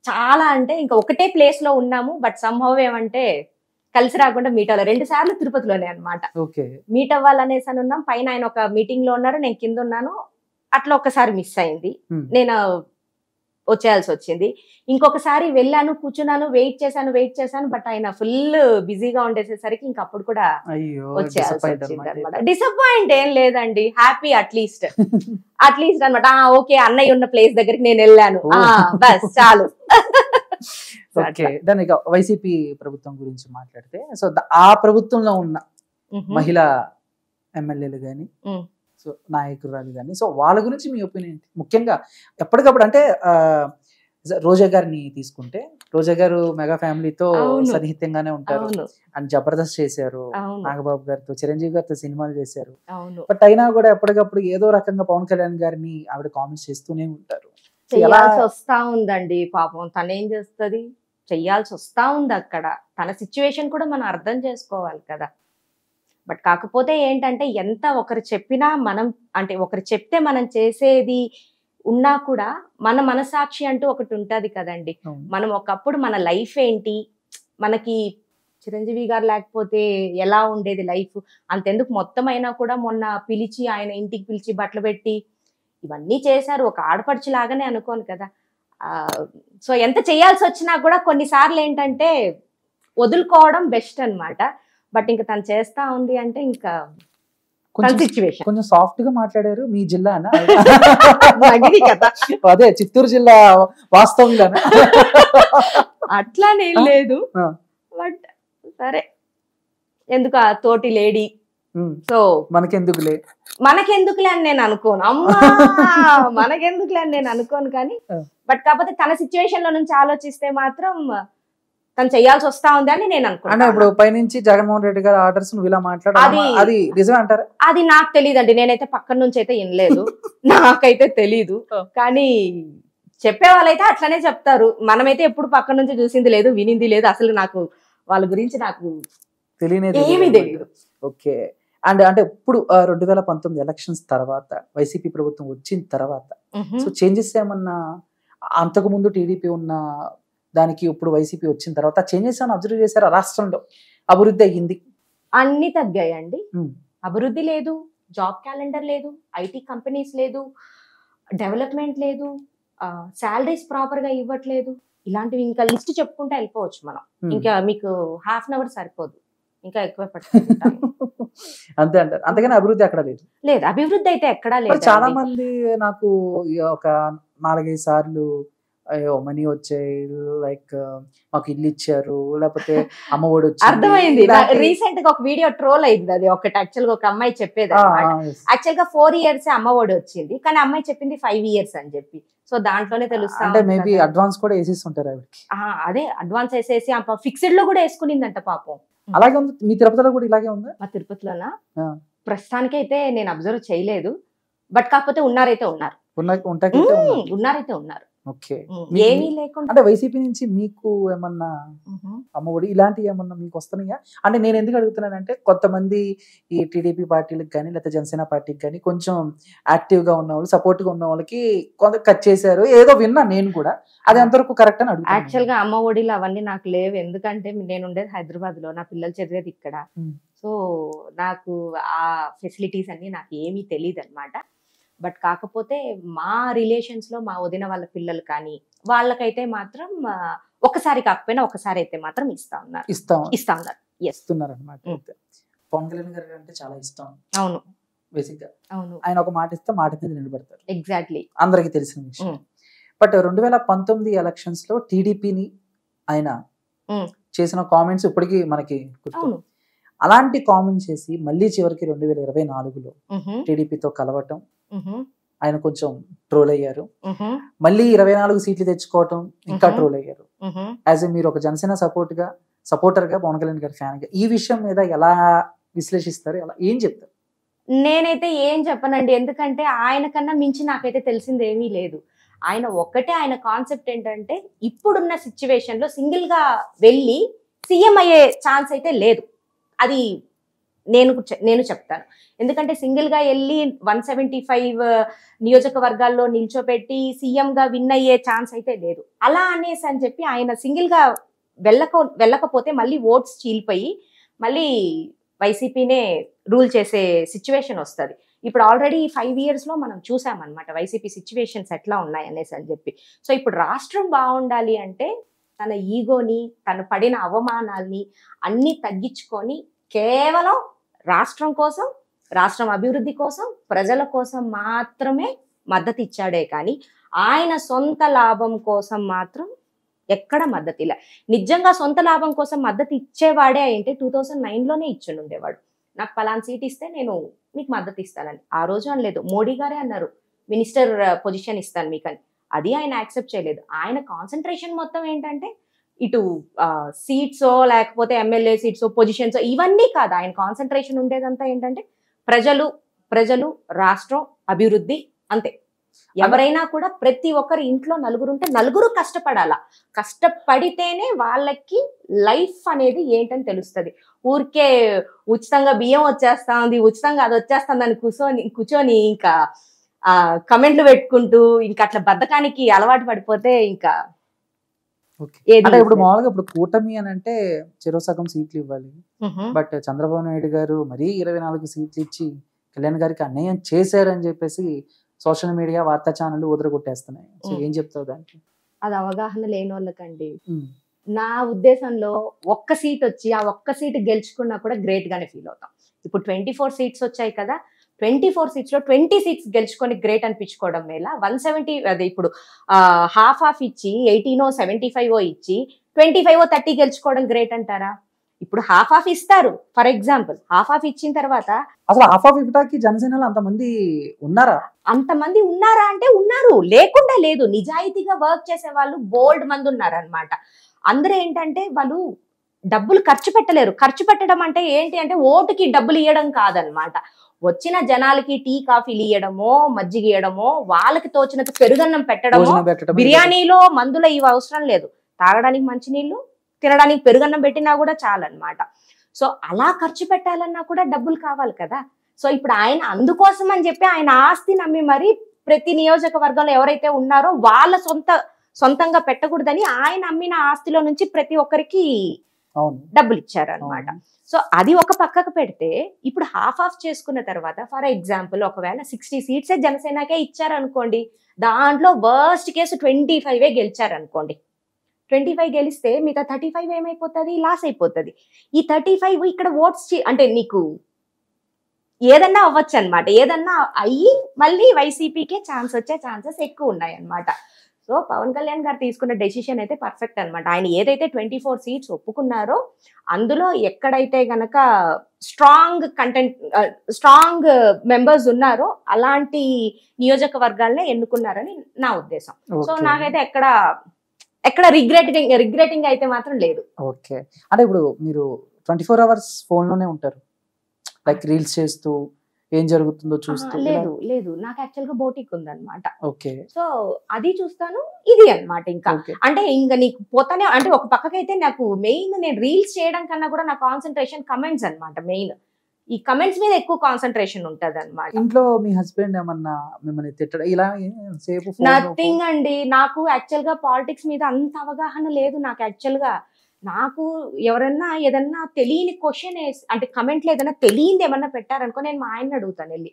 Speaker 2: చాలా అంటే ఇంకా ఒకటే ప్లేస్ లో ఉన్నాము. బట్ సంభవం ఏమంటే కలిసి రాకుండా మీట్ అవ్వాలి. 2 సార్లు తిరుపతిలోనే అన్నమాట.
Speaker 1: ఓకే.
Speaker 2: మీట్ అవ్వాలనేసి అని ఉన్నాం. పైన ఆయన ఒక మీటింగ్ లో ఉన్నారు, నేను కింద ఉన్నాను. అట్లా ఒకసారి మిస్ అయింది,
Speaker 1: ఉమ్,
Speaker 2: నేను వచ్చేయాల్సి వచ్చింది. ఇంకొకసారి వెళ్ళాను, కూర్చున్నాను, వెయిట్ చేశాను. బట్ ఆయన ఫుల్ బిజీగా ఉండేసేసరికి ఇంకా అప్పుడు కూడా
Speaker 1: అయ్యో
Speaker 2: వచ్చేయాల్సి
Speaker 1: disappoint
Speaker 2: వచ్చింది
Speaker 1: అన్నమాట
Speaker 2: అనమాట.
Speaker 1: అయితే.
Speaker 2: డిసప్పాయింట్ ఏం లేదండి, హ్యాపీ అట్లీస్ట్ అనమాట. ఓకే, అన్నయ్య ఉన్న ప్లేస్ దగ్గరికి నేను వెళ్ళాను,
Speaker 1: ఓ.
Speaker 2: బస్ చాలు. So
Speaker 1: ఓకే,
Speaker 2: అట్లా.
Speaker 1: దాని ఇక వైసీపీ ప్రభుత్వం గురించి మాట్లాడితే సో ఆ ప్రభుత్వంలో ఉన్న
Speaker 2: మ్హూ.
Speaker 1: మహిళా ఎమ్మెల్యేలు కానీ
Speaker 2: మ్.
Speaker 1: సో నాయకురాలు కానీ సో వాళ్ళ గురించి మీ ఒపీనియన్ ఏంటి? ముఖ్యంగా ఎప్పటికప్పుడు అంటే రోజా గారిని తీసుకుంటే రోజా గారు మెగా ఫ్యామిలీతో
Speaker 2: అవును.
Speaker 1: సన్నిహితంగానే ఉంటారు.
Speaker 2: అవును
Speaker 1: అండ్ జబర్దస్త్ చేశారు,
Speaker 2: అవును
Speaker 1: నాగబాబు గారితో, చిరంజీవి గారితో సినిమాలు చేశారు.
Speaker 2: అవును.
Speaker 1: బట్ అయినా కూడా ఎప్పటికప్పుడు ఏదో రకంగా పవన్ కళ్యాణ్ గారిని ఆవిడ కామెంట్స్ చేస్తూనే ఉంటారు. So ఎలా
Speaker 2: చెయ్యాల్సి వస్తా ఉందండి పాపం. తను ఏం చేస్తుంది, చెయ్యాల్సి వస్తా ఉంది అక్కడ. తన సిచ్యువేషన్ కూడా మనం అర్థం చేసుకోవాలి కదా. బట్ కాకపోతే ఏంటంటే ఎంత ఒకరు చెప్పినా మనం అంటే ఒకరు చెప్తే మనం చేసేది ఉన్నా కూడా మన మనసాక్షి అంటూ ఒకటి ఉంటది కదండి.
Speaker 1: అవును.
Speaker 2: మనం ఒకప్పుడు మన లైఫ్ ఏంటి, మనకి చిరంజీవి గారు లేకపోతే ఎలా ఉండేది లైఫ్, అంతెందుకు మొత్తం అయినా కూడా మొన్న పిలిచి ఆయన ఇంటికి పిలిచి బట్టలు పెట్టి ఇవన్నీ చేశారు. ఒక ఆడపడుచు లాగానే అనుకోను కదా. సో ఎంత చేయాల్సి వచ్చినా కూడా కొన్నిసార్లు ఏంటంటే వదులుకోవడం బెస్ట్ అన్నమాట. బట్ ఇంకా తను చేస్తా ఉంది అంటే ఇంకా తన
Speaker 1: కొంచెం
Speaker 2: సిచ్యువేషన్
Speaker 1: కొంచెం సాఫ్ట్ గా మాట్లాడారు. మీ జిల్లానా?
Speaker 2: కదా.
Speaker 1: అదే చిత్తూరు జిల్లా వాస్తవంగానే.
Speaker 2: అట్లానేం లేదు,
Speaker 1: ఆ.
Speaker 2: బట్ సరే ఎందుకు ఆ తోటి లేడీ.
Speaker 1: ఉమ్,
Speaker 2: సో
Speaker 1: మనకెందుకులే.
Speaker 2: మనకెందుకులే అని నేను అనుకోను, అమ్మా మనకెందుకులే అని నేను అనుకోను. కానీ బట్ కాకపోతే తన సిచ్యువేషన్ లో నుంచి ఆలోచిస్తే మాత్రం తను చేయాల్సి వస్తా ఉంది అని నేను
Speaker 1: అంటే
Speaker 2: అనుకున్నాను.
Speaker 1: ఇప్పుడు పైనుంచి జగన్మోహన్ రెడ్డి గారి ఆర్డర్స్ నువ్వు ఇలా మాట్లాడాలి,
Speaker 2: అది-
Speaker 1: అది నిజమే అంటారా?
Speaker 2: అది నాకు తెలియదండి, నేనైతే పక్కన నుంచి అయితే వినలేదు, నాకైతే తెలీదు. కానీ చెప్పే వాళ్ళైతే అట్లనే చెప్తారు. మనమైతే ఎప్పుడు పక్కన నుంచి చూసింది లేదు, వినింది లేదు. అసలు నాకు వాళ్ళ గురించి నాకు
Speaker 1: తెలియనే
Speaker 2: ఏమీ తెలియదు.
Speaker 1: ఓకే. అండ్ అంటే ఇప్పుడు 2019 ఎలక్షన్స్ తర్వాత వైసీపీ ప్రభుత్వం వచ్చిన తర్వాత సో చేంజెస్ ఏమన్నా అంతకు ముందు టీడీపీ ఉన్న దానికి ఇప్పుడు వైసీపీ వచ్చిన తర్వాత చేంజెస్ ఏమైనా అబ్జర్వ్ చేశారా? రాష్ట్రంలో అభివృద్ధి అయ్యింది?
Speaker 2: అన్ని తగ్గాయండి.
Speaker 1: ఉమ్,
Speaker 2: అభివృద్ధి లేదు, జాబ్ క్యాలెండర్ లేదు, ఐటీ కంపెనీస్ లేదు, డెవలప్మెంట్ లేదు, శాలరీస్ ప్రాపర్ గా ఇవ్వట్లేదు. ఇలాంటివి ఇంకా లిస్ట్ చెప్పుకుంటే వెళ్ళిపోవచ్చు మనం.
Speaker 1: ఉమ్.
Speaker 2: ఇంకా మీకు హాఫ్ అన్ అవర్ సరిపోదు, ఇంకా ఎక్కువ పడుతుంది time.
Speaker 1: అంతే అంటారు. అంతగానే అభివృద్ధి అక్కడ లేదు.
Speaker 2: లేదు, అభివృద్ధి అయితే ఎక్కడా
Speaker 1: మరి
Speaker 2: లేదు.
Speaker 1: చాలా మంది నాకు ఒక 4-5 సార్లు అయ్యో మనీ వచ్చాయి, లైక్ మాకు ఇల్లు ఇచ్చారు, లేకపోతే అమ్మ ఒడి వచ్చింది,
Speaker 2: అర్థమైంది.
Speaker 1: ఇలాంటి-
Speaker 2: రీసెంట్ గా ఒక వీడియో ట్రోల్ అయింది. అది ఒకటి యాక్చువల్ గా ఒక అమ్మాయి చెప్పేది
Speaker 1: ఆ,
Speaker 2: అన్నమాట.
Speaker 1: ఆ, yes.
Speaker 2: యాక్చువల్ గా 4 years అమ్మ ఒడి వచ్చింది, కానీ అమ్మాయి చెప్పింది 5 years అని చెప్పి. సో దాంట్లోనే తెలుస్తా
Speaker 1: అంటే
Speaker 2: ఉంది
Speaker 1: మేబీ
Speaker 2: కదా.
Speaker 1: అడ్వాన్స్ కూడా వేసేసి ఉంటారు ఆవిడకి.
Speaker 2: అదే అడ్వాన్స్ వేసేసి ఫిక్స్డ్ లో కూడా వేసుకునిందంట పాపం.
Speaker 1: అలాగే ఉంది. మీ తిరుపతిలో కూడా ఇలాగే ఉందా?
Speaker 2: మా తిరుపతిలోనా
Speaker 1: ఆ.
Speaker 2: ప్రస్తుతానికి అయితే నేను అబ్జర్వ్ చేయలేదు. బట్ కాకపోతే ఉన్నారైతే ఉన్నారు.
Speaker 1: ఉంటాకైతే ఉన్నారు.
Speaker 2: ఉన్నారైతే ఉన్నారు.
Speaker 1: ఓకే.
Speaker 2: ఏమీ లేకుండా.
Speaker 1: అంటే వైసీపీ నుంచి మీకు ఏమన్నా అమ్మఒడి ఇలాంటివి ఏమన్నా మీకు వస్తున్నాయా? అంటే నేను ఎందుకు అడుగుతున్నానంటే కొంతమంది ఈ టీడీపీ పార్టీలకు కానీ లేకపోతే జనసేన పార్టీకి కానీ కొంచెం యాక్టివ్ గా ఉన్న వాళ్ళు, సపోర్ట్ గా ఉన్న వాళ్ళకి కొంత కట్ చేశారు ఏదో విన్నా నేను కూడా. అది ఎంతవరకు కరెక్ట్ అని
Speaker 2: యాక్చువల్
Speaker 1: అడుగుతాను.
Speaker 2: గా అమ్మ ఒడిలు అవన్నీ నాకు లేవు. ఎందుకంటే నేను ఉండేది హైదరాబాద్ లో, నా పిల్లలు చదివేది ఇక్కడ. సో నాకు ఆ ఫెసిలిటీస్ అన్ని నాకు ఏమీ తెలియదు అనమాట. బట్ కాకపోతే మా రిలేషన్స్ లో మా వదిన వాళ్ళ పిల్లలు కానీ వాళ్ళకైతే మాత్రం ఒకసారి కాకపోయినా ఒకసారి అయితే మాత్రం ఇస్తా ఉన్నారు. ఇస్తా ఉన్నారు.
Speaker 1: ఇస్తున్నారు అనమాట. పవన్ కళ్యాణ్ గారు అంటే చాలా ఇష్టం.
Speaker 2: అవును,
Speaker 1: బేసిక్ గా
Speaker 2: అవును,
Speaker 1: ఆయన ఒక మాట ఇస్తే మాట మీద నిలబడతారు.
Speaker 2: ఎగ్జాక్ట్లీ.
Speaker 1: అందరికి తెలిసిన విషయం. బట్ 2019 ఎలక్షన్స్ లో టీడీపీని ఆయన చేసిన కామెంట్స్ ఇప్పటికీ మనకి గుర్తు.
Speaker 2: అవును.
Speaker 1: అలాంటి కామెంట్స్ చేసి మళ్ళీ చివరికి 2024లో టీడీపీతో కలవటం ఆయన కొంచెం ట్రోల్ అయ్యారు. మళ్ళీ 24 సీట్లు తెచ్చుకోవటం ఇంకా ట్రోల్ అయ్యారు. యాజ్ ఏ మీరు ఒక జనసేన సపోర్టర్ గా పవన్ కళ్యాణ్ గారి ఫ్యాన్ గా ఈ విషయం మీద ఎలా విశ్లేషిస్తారు, ఎలా ఏం చెప్తారు?
Speaker 2: నేనైతే ఏం చెప్పనండి, ఎందుకంటే ఆయన కన్నా మించి నాకైతే తెలిసింది ఏమీ లేదు. ఆయన కాన్సెప్ట్ ఏంటంటే ఇప్పుడున్న సిచ్యువేషన్ లో సింగిల్ గా వెళ్ళి సీఎం అయ్యే ఛాన్స్ అయితే లేదు. అది నేను చెప్తాను. ఎందుకంటే సింగిల్ గా వెళ్ళి 175 నియోజకవర్గాల్లో నిల్చోపెట్టి సీఎం గా విన్ అయ్యే ఛాన్స్ అయితే లేదు. అలా అనేసి అని చెప్పి ఆయన సింగిల్ గా వెళ్ళకపోతే మళ్ళీ ఓట్స్ చీలిపోయి మళ్ళీ వైసీపీనే రూల్ చేసే సిచ్యువేషన్ వస్తుంది. ఇప్పుడు ఆల్రెడీ 5 years లో మనం చూసామన్నమాట వైసీపీ సిచ్యువేషన్స్ ఎట్లా ఉన్నాయి అనేసి అని చెప్పి. సో ఇప్పుడు రాష్ట్రం బాగుండాలి అంటే తన ఈగోని, తను పడిన అవమానాల్ని అన్ని తగ్గించుకొని కేవలం రాష్ట్రం కోసం, రాష్ట్రం అభివృద్ధి కోసం, ప్రజల కోసం మాత్రమే మద్దతు ఇచ్చాడే కానీ ఆయన సొంత లాభం కోసం మాత్రం ఎక్కడ మద్దతు ఇలా. నిజంగా సొంత లాభం కోసం మద్దతు ఇచ్చేవాడే అంటే 2009లోనే ఇచ్చుండేవాడు. నాకు పలానా సీట్ ఇస్తే నేను మీకు మద్దతు ఇస్తానని. ఆ రోజు అనలేదు, మోడీ గారే అన్నారు మినిస్టర్ పొజిషన్ ఇస్తాను మీకని. అది ఆయన యాక్సెప్ట్ చేయలేదు. ఆయన కాన్సన్ట్రేషన్ మొత్తం ఏంటంటే ఇటు సీట్సో లేకపోతే ఎమ్మెల్యే సీట్సో పొజిషన్సో ఇవన్నీ కాదు. ఆయన కాన్సన్ట్రేషన్ ఉండేదంతా ఏంటంటే ప్రజలు రాష్ట్రం అభివృద్ధి అంతే. ఎవరైనా కూడా ప్రతి ఒక్కరి ఇంట్లో నలుగురు ఉంటే నలుగురు కష్టపడాలా. కష్టపడితేనే వాళ్ళకి లైఫ్ అనేది ఏంటని తెలుస్తుంది. ఊరికే ఉచితంగా బియ్యం వచ్చేస్తా ఉంది, ఉచితంగా అది వచ్చేస్తుంది అని కూర్చొని ఇంకా కమెంట్లు పెట్టుకుంటూ ఇంకా అట్లా బద్ధకానికి అలవాటు పడిపోతే ఇంకా
Speaker 1: ఇప్పుడు మామూలుగా ఇప్పుడు కూటమి అని అంటే చెరో సగం సీట్లు ఇవ్వాలి. బట్ చంద్రబాబు నాయుడు గారు మరీ 24 సీట్లు ఇచ్చి కళ్యాణ్ గారికి అన్యాయం చేశారని చెప్పేసి సోషల్ మీడియా వార్తా ఛానల్ వదిలికొట్టేస్తున్నాయి. సో ఏం చెప్తావు దానికి?
Speaker 2: అది అవగాహన లేని వాళ్ళకండి. నా ఉద్దేశంలో ఒక్క సీట్ వచ్చి ఆ ఒక్క సీట్ గెలుచుకున్నా కూడా గ్రేట్ గానే ఫీల్ అవుతాం. ఇప్పుడు 24 సీట్స్ వచ్చాయి కదా, 24 సీట్స్ లో 20 సీట్స్ గెలుచుకొని గ్రేట్ అనిపించుకోవడం మేళ 170 అదే ఇప్పుడు హాఫ్ ఇచ్చి 18 75 ఇచ్చి 25 30 గెలుచుకోవడం గ్రేట్ అంటారా? ఇప్పుడు హాఫ్ ఇస్తారు. ఫర్ ఎగ్జాంపుల్ హాఫ్ ఇచ్చిన తర్వాత
Speaker 1: అసలు హాఫ్ ఇవ్వడానికి జనసేనలో అంతమంది ఉన్నారా?
Speaker 2: అంతమంది ఉన్నారా అంటే ఉన్నారు, లేకుండా లేదు. నిజాయితీగా వర్క్ చేసే వాళ్ళు బోల్డ్ మంది ఉన్నారనమాట. అందరూ ఏంటంటే వాళ్ళు డబ్బులు ఖర్చు పెట్టలేరు. ఖర్చు పెట్టడం అంటే ఏంటి అంటే ఓటుకి డబ్బులు ఇవ్వడం కాదనమాట. వచ్చిన జనాలకి టీ కాఫీలు ఇవ్వడమో, మజ్జిగ ఇవ్వడమో, వాళ్ళకి తోచినంత పెరుగన్నం పెట్టడమో, బిర్యానీలో మందులు ఇవి అవసరం లేదు. తాగడానికి మంచినీళ్ళు, తినడానికి పెరుగన్నం పెట్టినా కూడా చాలన్నమాట. సో అలా ఖర్చు పెట్టాలన్నా కూడా డబ్బులు కావాలి కదా. సో ఇప్పుడు ఆయన అందుకోసం అని చెప్పి ఆయన ఆస్తి నమ్మి మరి ప్రతి నియోజకవర్గంలో ఎవరైతే ఉన్నారో వాళ్ళ సొంతంగా పెట్టకూడదని ఆయన అమ్మిన ఆస్తిలో నుంచి ప్రతి ఒక్కరికి డబ్బులు ఇచ్చారు అనమాట. సో అది ఒక పక్కకు పెడితే ఇప్పుడు హాఫ్ చేసుకున్న తర్వాత ఫర్ ఎగ్జాంపుల్ ఒకవేళ 60 సీట్సే జనసేనకే ఇచ్చారనుకోండి, దాంట్లో వర్స్ట్ కేసు 25 గెలిచారనుకోండి. 25 గెలిస్తే మిగతా 35 ఏమైపోతుంది? లాస్ అయిపోతుంది. ఈ 35 ఇక్కడ ఓట్స్ అంటే నీకు ఏదన్నా అవ్వచ్చు అనమాట. ఏదన్నా అయ్యి మళ్ళీ వైసీపీకే ఛాన్స్ వచ్చే ఛాన్సెస్ ఎక్కువ ఉన్నాయి అనమాట. సో పవన్ కళ్యాణ్ గారు తీసుకున్న డెసిషన్ అయితే పర్ఫెక్ట్ అనమాట. ఆయన ఏదైతే 24 సీట్స్ ఒప్పుకున్నారో అందులో ఎక్కడైతే గనక స్ట్రాంగ్ మెంబర్స్ ఉన్నారో అలాంటి నియోజకవర్గాలనే ఎన్నుకున్నారని నా ఉద్దేశం. సో నాకైతే ఎక్కడ రిగ్రెటింగ్ అయితే మాత్రం లేదు.
Speaker 1: ఓకే, అంటే ఇప్పుడు మీరు 24 hours ఫోన్ లోనే ఉంటారు, లైక్ రీల్స్ చేస్తూ ఏం జరుగుతుందో చూస్తూ?
Speaker 2: లేదు, నాకు యాక్చువల్ గా బోటిక్ ఉందన్నమాట.
Speaker 1: ఓకే, సో
Speaker 2: అది చూస్తాను, ఇది అన్నమాట. ఇంకా అంటే ఇంకా నీకు పోతానే అంటే ఒక పక్కకైతే నాకు మెయిన్ నేను రీల్స్ చేయడం కన్నా కూడా నా కాన్సన్ట్రేషన్ కమెంట్స్ అన్నమాట. మెయిన్ ఈ కమెంట్స్ మీద ఎక్కువ కాన్సన్ట్రేషన్ ఉంటది అన్నమాట.
Speaker 1: ఇంట్లో మీ హస్బెండ్ ఏమన్నా మిమ్మల్ని తిట్టడం ఇలా?
Speaker 2: నథింగ్ అండి, నాకు యాక్చువల్ గా పాలిటిక్స్ మీద అంత అవగాహన లేదు. నాకు ఎవరన్నా ఏదన్నా తెలియని క్వశ్చన్ అంటే కమెంట్లు ఏదైనా తెలియంది ఏమన్నా పెట్టారనుకో నేను మా ఆయన అడుగుతాను వెళ్ళి,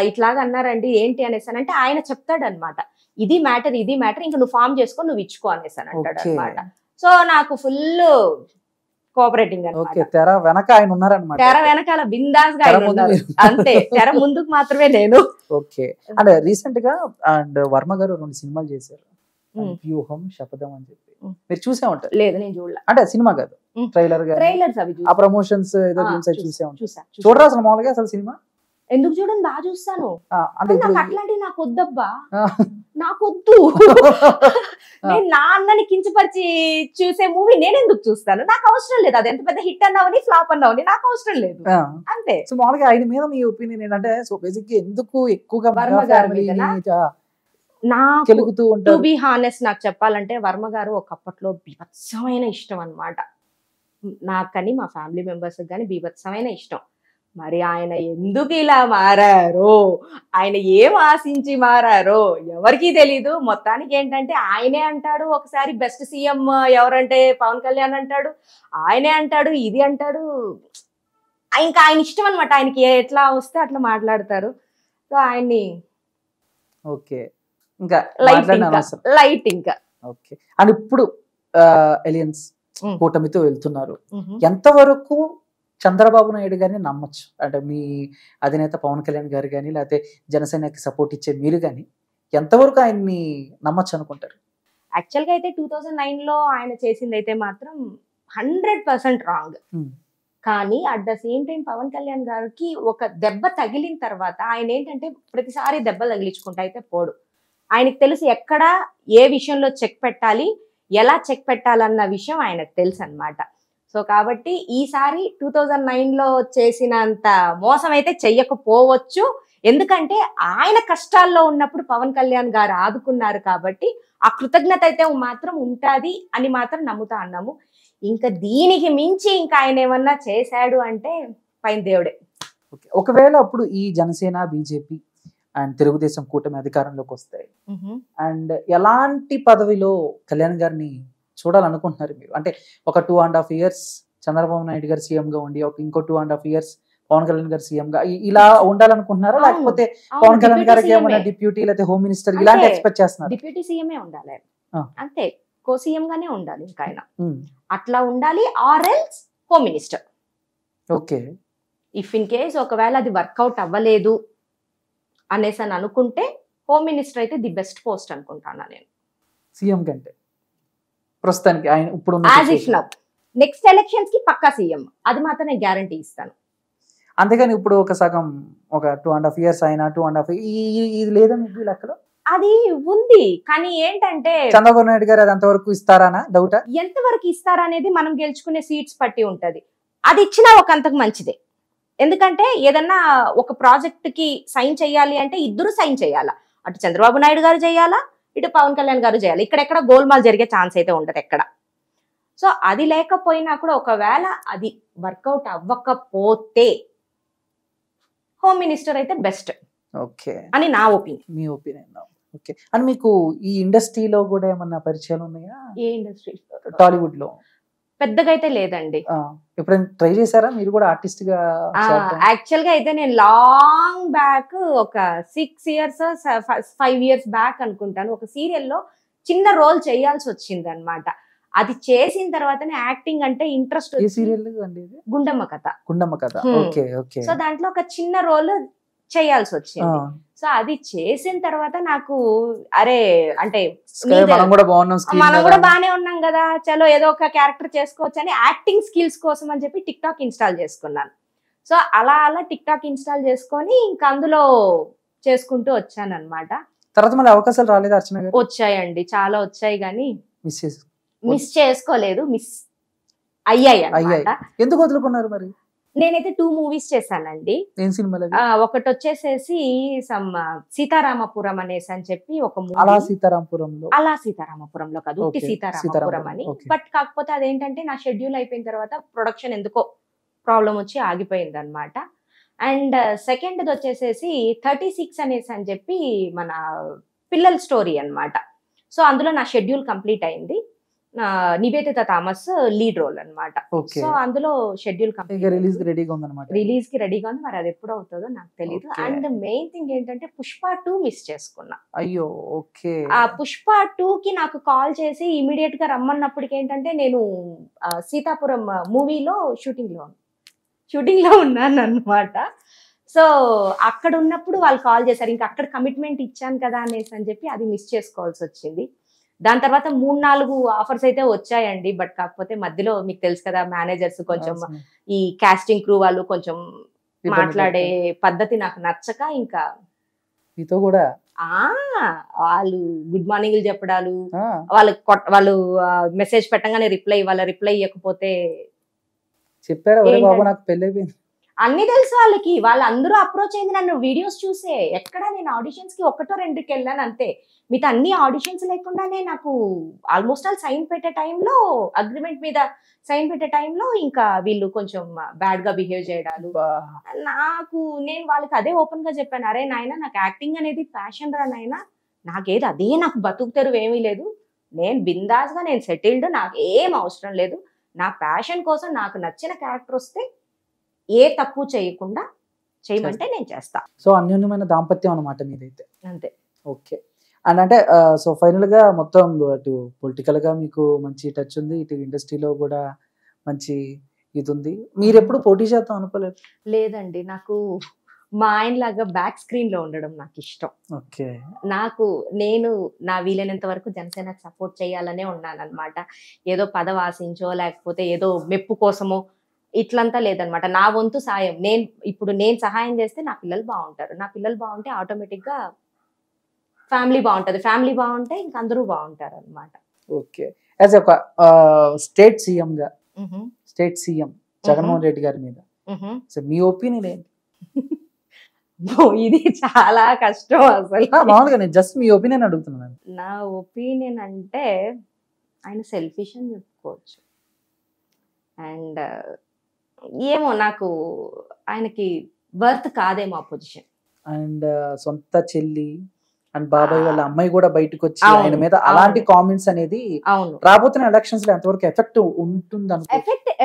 Speaker 2: ఇట్లాగా అన్నారండి ఏంటి అనేసాను అంటే ఆయన చెప్తాడు అనమాట, ఇది మ్యాటర్ ఇంకా నువ్వు ఫామ్ చేసుకో, నువ్వు ఇచ్చుకో అనేసాను అంటాడు అనమాట. సో నాకు ఫుల్ కోఆపరేటింగ్ అనమాట.
Speaker 1: తెర వెనక ఆయన ఉన్నారన్నమాట.
Speaker 2: తెర వెనకాల బిందాస్ గా అంతే, తెర ముందుకు మాత్రమే నేను.
Speaker 1: ఓకే, అంటే రీసెంట్ గా అండ్ వర్మ గారు 2 సినిమాలు చేశారు, వ్యూహం, శపథం అని చెప్పి. మీరు చూసే ఉంటారు?
Speaker 2: లేదు, నేను చూడలే.
Speaker 1: అంటే సినిమా కాదు, ట్రైలర్స్ అవి ఆ ప్రమోషన్స్ ఏదో చూసే ఉంటారు. చూడరా అసలు మామూలుగా అసలు సినిమా?
Speaker 2: ఎందుకు చూడని బాగా చూస్తాను.
Speaker 1: అంటే
Speaker 2: నాకు
Speaker 1: ఇప్పుడు
Speaker 2: అట్లాంటివి నాకు వద్దబ్బా, నాకొద్దు. నేను నా అన్నని కించపరిచి చూసే మూవీ నేను ఎందుకు చూస్తాను? నాకు అవసరం లేదు. అది ఎంత పెద్ద హిట్ అన్నావని ఫ్లాప్ అన్నావని నాకు అవసరం లేదు. అంతే.
Speaker 1: సో మామూలుగా ఆయన మీద మీ ఒపీనియన్ ఏంటంటే, సో బేసిక్ ఎందుకు ఎక్కువగా
Speaker 2: వర్మ
Speaker 1: మెగా
Speaker 2: గారి
Speaker 1: ఫ్యామిలీని
Speaker 2: నాకు
Speaker 1: కెలుగుతూ
Speaker 2: టు
Speaker 1: ఉంటారు?
Speaker 2: బి హానెస్ట్ నాకు చెప్పాలంటే వర్మ గారు ఒకప్పట్లో బీభత్సమైన ఇష్టం అన్నమాట. నాకని మా ఫ్యామిలీ మెంబర్స్ కానీ బీభత్సమైన ఇష్టం. మరి ఆయన ఎందుకు ఇలా మారారో, ఆయన ఏం ఆశించి మారారో ఎవరికీ తెలీదు. మొత్తానికి ఏంటంటే ఆయనే అంటాడు ఒకసారి బెస్ట్ సీఎం ఎవరంటే పవన్ కళ్యాణ్ అంటాడు, ఆయనే అంటాడు, ఇది అంటాడు. ఇంకా ఆయన ఇష్టం అనమాట. ఆయనకి ఎట్లా వస్తే అట్లా మాట్లాడతారు. సో ఆయన్ని
Speaker 1: ఓకే, ఇంకా
Speaker 2: లైట్ ఇంకా
Speaker 1: ఓకే. అండ్ ఇప్పుడు ఎలియన్స్ కూటమితో వెళ్తున్నారు. ఎంతవరకు చంద్రబాబు నాయుడు గారిని నమ్మచ్చు? అంటే మీ అధినేత పవన్ కళ్యాణ్ గారు కానీ, లేకపోతే జనసేనకి సపోర్ట్ ఇచ్చే మీరు కానీ ఎంతవరకు ఆయన్ని నమ్మచ్చు అనుకుంటారు?
Speaker 2: యాక్చువల్గా అయితే 2009లో ఆయన చేసింది అయితే మాత్రం 100% రాంగ్. కానీ at the same time Pawan Kalyan గారికి ఒక దెబ్బ తగిలిన తర్వాత ఆయన ఏంటంటే ప్రతిసారి దెబ్బలు తగిలించుకుంటా అయితే పోడు. ఆయనకు తెలుసు ఎక్కడ ఏ విషయంలో చెక్ పెట్టాలి, ఎలా చెక్ పెట్టాలన్న విషయం ఆయనకు తెలుసు అన్నమాట. సో కాబట్టి ఈసారి 2009లో చేసినంత మోసం అయితే చెయ్యకపోవచ్చు. ఎందుకంటే ఆయన కష్టాల్లో ఉన్నప్పుడు పవన్ కళ్యాణ్ గారు ఆదుకున్నారు కాబట్టి ఆ కృతజ్ఞత అయితే మాత్రం ఉంటుంది అని మాత్రం నమ్ముతా అన్నాము. ఇంకా దీనికి మించి ఇంకా ఆయన ఏమన్నా చేశాడు అంటే పైన దేవుడే.
Speaker 1: ఒకవేళ అప్పుడు ఈ జనసేన, బీజేపీ అండ్ తెలుగుదేశం కూటమి అధికారంలోకి వస్తాయి అండ్ ఎలాంటి పదవిలో కళ్యాణ్ గారిని చూడాలనుకుంటున్నారు మీరు? అంటే ఒక 2.5 years చంద్రబాబు నాయుడు గారు సీఎం గా ఉండి ఇంకో 2.5 years పవన్ కళ్యాణ్ గారు సీఎం గా ఇలా ఉండాలనుకుంటున్నారా? లేకపోతే పవన్ కళ్యాణ్ గారికి ఏమైనా డిప్యూటీ లేకపోతే హోమ్ మినిస్టర్ ఇలాంటి ఎక్స్పెక్ట్ చేస్తున్నారు?
Speaker 2: డిప్యూటీ సీఎంఏ ఉండాలి అంతే, కో సీఎం గానే ఉండాలి. ఇంకా ఆయన అట్లా ఉండాలి, or else home minister.
Speaker 1: Okay,
Speaker 2: if in case ఒకవేళ అది వర్కౌట్ అవ్వలేదు అనేసి అని అనుకుంటే హోమ్ మినిస్టర్ అయితే ది బెస్ట్ పోస్ట్ అనుకుంటాను నేను
Speaker 1: సీఎం కంటే ప్రస్తుతానికి. ఆయన ఇప్పుడు
Speaker 2: నెక్స్ట్ ఎలక్షన్స్ కి పక్కా సీఎం, అది మాత్రం నేను గ్యారంటీ ఇస్తాను.
Speaker 1: అంతేగాని ఇప్పుడు ఒక సగం ఒక 2.5 years అయినా 2.5 ఇది లేదా మీకు లెక్కలో?
Speaker 2: అది ఉంది, కానీ ఏంటంటే
Speaker 1: చంద్రబాబు నాయుడు గారు అది అంతవరకు ఇస్తారా డౌట్?
Speaker 2: ఎంతవరకు ఇస్తారా అనేది మనం గెలుచుకునే సీట్స్ పట్టి ఉంటది. అది ఇచ్చినా ఒక అంతకు మంచిదే. ఎందుకంటే ఏదన్నా ఒక ప్రాజెక్ట్ కి సైన్ చేయాలి అంటే ఇద్దరు సైన్ చేయాలా. అటు చంద్రబాబు నాయుడు గారు చేయాలా, ఇటు పవన్ కళ్యాణ్ గారు చేయాలి. ఇక్కడెక్కడ గోల్మాల్ జరిగే ఛాన్స్ అయితే ఉండదు ఎక్కడ. సో అది లేకపోయినా కూడా ఒకవేళ అది వర్కౌట్ అవ్వకపోతే హోమ్ మినిస్టర్ అయితే బెస్ట్
Speaker 1: ఓకే
Speaker 2: అని నా opinion.
Speaker 1: Me opinion okay. And మీకు ఈ ఇండస్ట్రీలో కూడా ఏమన్నా పరిచయాలు ఉన్నాయా?
Speaker 2: ఏ ఇండస్ట్రీ?
Speaker 1: టాలీవుడ్ లో
Speaker 2: పెద్దగా అయితే లేదండి.
Speaker 1: ఎప్పుడైనా ట్రై చేశారా మీరు కూడా ఆర్టిస్ట్ గా?
Speaker 2: యాక్చువల్ గా అయితే నేను లాంగ్ బ్యాక్ ఒక 6 years 5 years బ్యాక్ అనుకుంటాను ఒక సీరియల్లో చిన్న రోల్ చేయాల్సి వచ్చింది అనమాట. అది చేసిన తర్వాతనే యాక్టింగ్ అంటే ఇంట్రెస్ట్. గుండమ్మ కథ.
Speaker 1: గుండమ్మ కథ. Okay okay.
Speaker 2: సో దాంట్లో ఒక చిన్న రోల్ చేయాల్సి వచ్చింది. సో అది చేసిన తర్వాత నాకు అరే అంటే మనం కూడా బానే ఉన్నాం కదా, చలో ఏదో ఒక క్యారెక్టర్ చేసుకోవచ్చు అని యాక్టింగ్ స్కిల్స్ కోసం అని చెప్పి టిక్ టాక్ ఇన్స్టాల్ చేసుకున్నాను. సో అలా అలా టిక్ టాక్ ఇన్స్టాల్ చేసుకొని ఇంకా అందులో చేసుకుంటూ వచ్చాను అనమాట.
Speaker 1: తర్వాత మళ్ళీ అవకాశాలు రాలేదు అర్చన గారు?
Speaker 2: వచ్చాయండి, చాలా వచ్చాయి, కానీ మిస్ చేసుకోలేదు, మిస్ అయ్యాయి అన్నమాట.
Speaker 1: ఎందుకు వదులుకున్నారు మరి?
Speaker 2: నేనైతే 2 movies చేశానండి. ఒకటి వచ్చేసేసి సీతారామపురం అనేసి అని చెప్పి ఒక మూవీ. అలా సీతారామపురంలో కాదు, ఉట్టి సీతారామపురం అని. బట్ కాకపోతే అదేంటంటే నా షెడ్యూల్ అయిపోయిన తర్వాత ప్రొడక్షన్ ఎందుకో ప్రాబ్లం వచ్చి ఆగిపోయింది అనమాట. అండ్ సెకండ్ వచ్చేసేసి 36 అనేసి అని చెప్పి మన పిల్లల స్టోరీ అనమాట. సో అందులో నా షెడ్యూల్ కంప్లీట్ అయింది. నివేదిత థామస్ లీడ్ రోల్ అనమాట. సో అందులో షెడ్యూల్ రిలీజ్ కి రెడీగా ఉంది. మరి అది ఎప్పుడు అవుతుందో నాకు తెలియదు. అండ్ మెయిన్ థింగ్ ఏంటంటే పుష్ప 2 మిస్ చేసుకున్నా.
Speaker 1: అయ్యో ఓకే.
Speaker 2: ఆ పుష్ప 2 కి నాకు కాల్ చేసి ఇమీడియట్ గా రమ్మన్నప్పటికి ఏంటంటే నేను సీతాపురం మూవీలో షూటింగ్ లో ఉన్నాను అనమాట. సో అక్కడ ఉన్నప్పుడు వాళ్ళు కాల్ చేశారు. ఇంకా అక్కడ కమిట్మెంట్ ఇచ్చాను కదా అనేసి అని చెప్పి అది మిస్ చేసుకోవాల్సి వచ్చింది. దాని తర్వాత 3-4 ఆఫర్స్ అయితే వచ్చాయండి. బట్ కాకపోతే మధ్యలో మీకు తెలుసు కదా, మేనేజర్స్ కొంచెం ఈ కాస్టింగ్ క్రూ వాళ్ళు కొంచెం మాట్లాడే పద్ధతి నాకు నచ్చక ఇంకా
Speaker 1: మీతో కూడా
Speaker 2: వాళ్ళు గుడ్ మార్నింగ్ చెప్పడాలు, వాళ్ళు మెసేజ్ పెట్టగానే రిప్లై ఇవ్వకపోతే
Speaker 1: చెప్పారా బాబు నాకు పెళ్లి అయిపోయింది
Speaker 2: అన్ని తెలుసు వాళ్ళకి. వాళ్ళందరూ అప్రోచ్ అయింది నన్ను వీడియోస్ చూసే. ఎక్కడ నేను ఆడిషన్స్ కి 1-2కి వెళ్ళాను అంతే. మిగతా అన్ని ఆడిషన్స్ లేకుండానే నాకు ఆల్మోస్ట్ ఆల్ సైన్ పెట్టే టైంలో, అగ్రిమెంట్ మీద సైన్ పెట్టే టైంలో ఇంకా వీళ్ళు కొంచెం బ్యాడ్ గా బిహేవ్ చేయడాలు. నేను వాళ్ళకి అదే ఓపెన్ గా చెప్పాను, అరే నాయన నాకు యాక్టింగ్ అనేది ప్యాషన్ రా నాయన, నాకేది అదే నాకు బతుకు తెరువు ఏమీ లేదు, నేను బిందాస్ గా నేను సెటిల్డ్, నాకు ఏం అవసరం లేదు, నా ప్యాషన్ కోసం నాకు నచ్చిన క్యారెక్టర్ వస్తే ఏ తప్పు చేయకుండా చేయమంటే నేను చేస్తా.
Speaker 1: సో అన్యోన్యమైన దాంపత్యం అన్నమాట మీదైతే.
Speaker 2: అంతే.
Speaker 1: ఓకే. అండ్ అంటే సో ఫైనల్ గా మొత్తం అటు పొలిటికల్ గా మీకు మంచి టచ్ ఉంది, ఇటు ఇండస్ట్రీలో కూడా మంచి ఇది ఉంది. మీరు ఎప్పుడు పోటీ చేద్దాం అనుకోలేదు?
Speaker 2: లేదండి, నాకు మా ఆయన లాగా బ్యాక్ స్క్రీన్ లో ఉండడం నాకు ఇష్టం.
Speaker 1: ఓకే.
Speaker 2: నేను నా వీలైనంత వరకు జనసేనకు సపోర్ట్ చేయాలనే ఉన్నాను అనమాట. ఏదో పదవి ఆశించో లేకపోతే ఏదో మెప్పు కోసమో ఇట్లంతా లేదనమాట. నా వంతు సాయం, నేను సహాయం చేస్తే నా పిల్లలు బాగుంటారు, నా పిల్లలు బాగుంటే ఆటోమేటిక్ గా ఫ్యామిలీ బాగుంటది, ఫ్యామిలీ బాగుంటే ఇంక అందరూ బాగుంటారు అనమాట.
Speaker 1: ఓకే. యాజ్ ఒక స్టేట్ సీఎం గా, స్టేట్ సీఎం జగన్మోహన్ రెడ్డి గారి మీద సో మీ ఒపీనియన్ ఏంటి?
Speaker 2: ఇది చాలా కష్టం అసలు.
Speaker 1: మామూలుగా నేను జస్ట్ మీ ఒపీనియన్ అడుగుతున్నాను.
Speaker 2: నా ఒపీనియన్ అంటే ఆయన సెల్ఫిష్ అని చెప్పుకోవచ్చు. అండ్ ఏమో నాకు ఆయనకి వర్త్ కాదేమో ఆ పొజిషన్.
Speaker 1: అండ్ సొంత చెల్లి అండ్ బాబాయ్ వాళ్ళ అమ్మాయి కూడా బయటకు వచ్చి ఆయన మీద అలాంటి కామెంట్స్ అనేది రాబోతున్న ఎలక్షన్స్ లో ఎంతవరకు ఎఫెక్ట్ ఉంటుంది?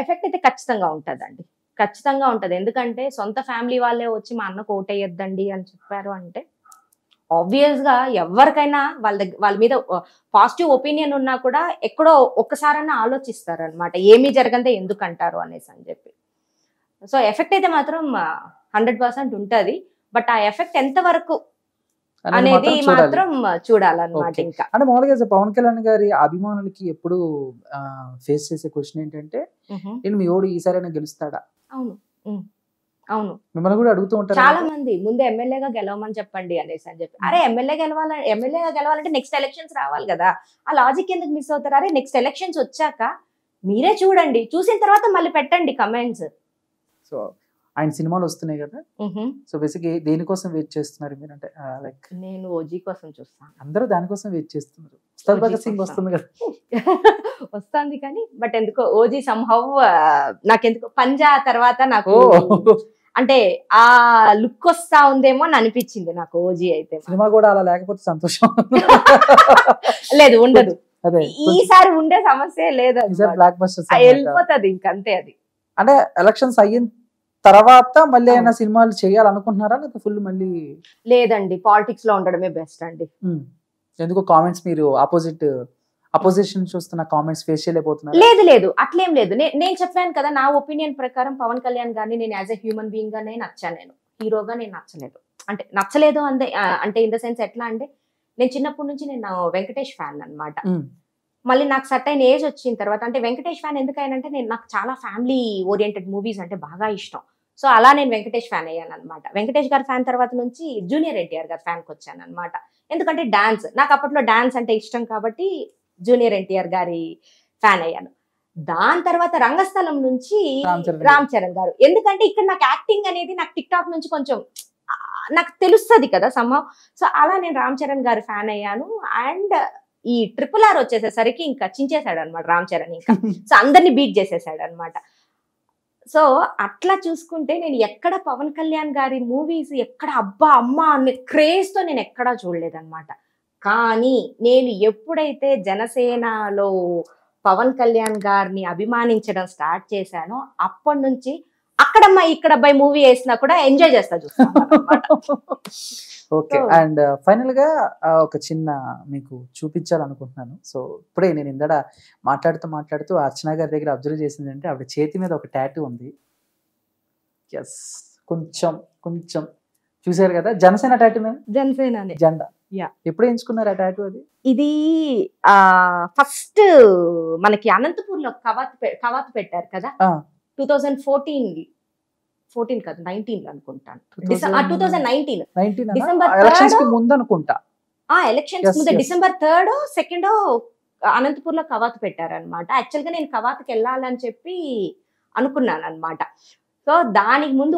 Speaker 2: ఎఫెక్ట్ అయితే ఖచ్చితంగా ఉంటదండి, ఖచ్చితంగా ఉంటది. ఎందుకంటే సొంత ఫ్యామిలీ వాళ్ళే వచ్చి మా అన్నకు ఓటేయద్దండి అని చెప్పారు అంటే ఆబ్వియస్ గా ఎవరికైనా వాళ్ళ మీద పాజిటివ్ ఒపీనియన్ ఉన్నా కూడా ఎక్కడో ఒక్కసారన్నా ఆలోచిస్తారు అనమాట, ఏమీ జరగందే ఎందుకు అంటారు అనేసి అని చెప్పి. సో ఎఫెక్ట్ అయితే మాత్రం 100% ఉంటది. బట్ ఆ ఎఫెక్ట్ ఎంత వరకు అనేది మాత్రం చూడాలన్నమాట. ఇంకా
Speaker 1: అంటే మామూలుగా పవన్ కళ్యాణ్ గారి అభిమానులకి ఎప్పుడు ఫేస్ చేసే క్వశ్చన్ ఏంటంటే నేను మీ ఓడి ఈసారైనా గెలుస్తాడా?
Speaker 2: అవును,
Speaker 1: మిమ్మల్ని కూడా అడుగుతూ ఉంటారు
Speaker 2: చాలా మంది. ముందు ఎమ్మెల్యేగా గెలవమని చెప్పండి అనేసి అని చెప్పి. అరే ఎమ్మెల్యేగా గెలవాలంటే నెక్స్ట్ ఎలక్షన్స్ రావాలి కదా, ఆ లాజిక్ ఎందుకు మిస్ అవుతారు? అరే నెక్స్ట్ ఎలక్షన్స్ వచ్చాక మీరే చూడండి, చూసిన తర్వాత మళ్ళీ పెట్టండి కమెంట్స్.
Speaker 1: సో ఆయన సినిమాలు వస్తున్నాయి కదా, సో బేసిక్ దేనికోసం వెయిట్ చేస్తున్నారు మీరు? అంటే లైక్
Speaker 2: నేను ఓజీ కోసం చూస్తాను,
Speaker 1: అందరూ దానికోసం వెయిట్ చేస్తున్నారు. ఉస్తాద్ భగత్ సింగ్ వస్తుంది కదా,
Speaker 2: వస్తుంది కానీ బట్ ఎందుకో ఓజీ సంహౌ నాకెందుకో పంజా తర్వాత నాకు అంటే ఆ లుక్ వస్తా ఉందేమో అని అనిపించింది నాకు ఓజీ అయితే.
Speaker 1: సినిమా కూడా అలా లేకపోతే సంతోషం
Speaker 2: లేదు, ఉండదు. ఈసారి ఉండే సమస్య లేదు, వెళ్ళిపోతుంది ఇంకంతే. అది
Speaker 1: అంటే ఎలక్షన్స్ అయిన తర్వాత మళ్ళీ ఏమైనా సినిమాలు చేయాలనుకుంటున్నారా లేకపోతే ఫుల్ మళ్ళీ?
Speaker 2: లేదండి, పాలిటిక్స్ లో ఉండడమే బెస్ట్ అండి.
Speaker 1: ఎందుకు కామెంట్స్ మీరు అపోజిషన్ చూస్తున్న కామెంట్స్ ఫేస్ చేయలేకపోతున్నారు?
Speaker 2: లేదు అట్లేం లేదు. నేను చెప్పాను కదా, నా ఒపీనియన్ ప్రకారం పవన్ కళ్యాణ్ గారిని నేను యాజ్ ఎ హ్యూమన్ బీయింగ్ గానే నచ్చాను, నేను హీరోగా నేను నచ్చలేదు. అంటే నచ్చలేదు అంటే ఇన్ ద సెన్స్ ఎట్లా అంటే, నేను చిన్నప్పటి నుంచి నేను వెంకటేష్ ఫ్యాన్ అన్నమాట. మళ్ళీ నాకు సర్టైన్ ఏజ్ వచ్చిన తర్వాత, అంటే వెంకటేష్ ఫ్యాన్ ఎందుకైనంటే నాకు చాలా ఫ్యామిలీ ఓరియంటెడ్ మూవీస్ అంటే బాగా ఇష్టం. సో అలా నేను వెంకటేష్ ఫ్యాన్ అయ్యాను అనమాట. వెంకటేష్ గారి ఫ్యాన్ తర్వాత నుంచి జూనియర్ ఎన్టీఆర్ గారి ఫ్యాన్కి వచ్చాను అనమాట. ఎందుకంటే డాన్స్, నాకు అప్పట్లో డాన్స్ అంటే ఇష్టం కాబట్టి జూనియర్ ఎన్టీఆర్ గారి ఫ్యాన్ అయ్యాను. దాని తర్వాత రంగస్థలం నుంచి రామ్ చరణ్ గారు, ఎందుకంటే ఇక్కడ నాకు యాక్టింగ్ అనేది నాకు టిక్ టాక్ నుంచి కొంచెం నాకు తెలుస్తుంది కదా సంభవం. సో అలా నేను రామ్ చరణ్ గారి ఫ్యాన్ అయ్యాను. అండ్ ఈ RRR వచ్చేసేసరికి ఇంకా చించేశాడు అనమాట రామ్ చరణ్, ఇంకా సో అందరిని బీట్ చేసేసాడు అనమాట. సో అట్లా చూసుకుంటే నేను ఎక్కడ పవన్ కళ్యాణ్ గారి మూవీస్ ఎక్కడ అబ్బా అమ్మ అనే క్రేజ్ తో నేను ఎక్కడా చూడలేదన్నమాట. కానీ నేను ఎప్పుడైతే జనసేనలో పవన్ కళ్యాణ్ గారిని అభిమానించడం స్టార్ట్ చేశానో అప్పటి నుంచి అక్కడమ్మా ఇక్కడబ్బాయి మూవీ వేసినా కూడా ఎంజాయ్ చేస్తా చూస్తాను.
Speaker 1: ఓకే. అండ్ ఫైనల్ గా ఒక చిన్న మీకు చూపించాలనుకుంటున్నాను. సో ఇప్పుడే నేను ఇందడ మాట్లాడుతూ అర్చన గారి దగ్గర అబ్జర్వ్ చేసింది అంటే ఆవిడ చేతి మీద ఒక టాటూ ఉంది. ఎస్, కొంచెం చూసారు కదా, జనసేన టాటూ మీద
Speaker 2: జనసేన
Speaker 1: జెండా. ఎప్పుడు ఎంచుకున్నారు ఆ టాటూ? అది
Speaker 2: ఇది ఫస్ట్ మనకి అనంతపూర్ లో కవాతు పెట్టారు కదా 2014. 14 కాదు 19 అనుకుంటాను, 2019 December
Speaker 1: ఎలక్షన్స్
Speaker 2: 3rd
Speaker 1: కి ముందు అనుకుంటా.
Speaker 2: ఎలక్షన్స్ ముందు December 3rd 2nd అనంతపూర్లో కవాతు పెట్టారనమాట. యాక్చువల్ గా నేను కవాతుకి వెళ్ళాలని చెప్పి అనుకున్నాను అనమాట. సో దానికి ముందు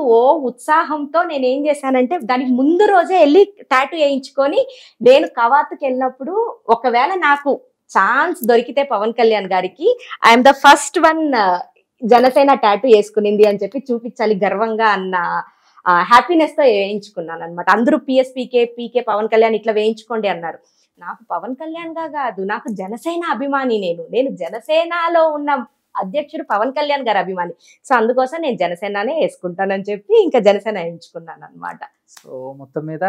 Speaker 2: ఉత్సాహంతో నేను ఏం చేశానంటే దానికి ముందు రోజే వెళ్ళి టాటూ వేయించుకొని, నేను కవాతుకి వెళ్ళినప్పుడు ఒకవేళ నాకు ఛాన్స్ దొరికితే పవన్ కళ్యాణ్ గారికి I'm the first one Janasena tattoo వేసుకునింది అని చెప్పి చూపించాలి గర్వంగా అన్న హ్యాపీనెస్ తో వేయించుకున్నాను అనమాట. అందరూ పీకే పవన్ కళ్యాణ్ ఇట్లా వేయించుకోండి అన్నారు. నాకు పవన్ కళ్యాణ్ గా కాదు, నాకు జనసేన అభిమాని, నేను జనసేనలో ఉన్న అధ్యక్షుడు పవన్ కళ్యాణ్ గారి అభిమాని. సో అందుకోసం నేను జనసేననే వేసుకుంటానని చెప్పి ఇంకా జనసేన వేయించుకున్నాను అనమాట.
Speaker 1: సో మొత్తం మీద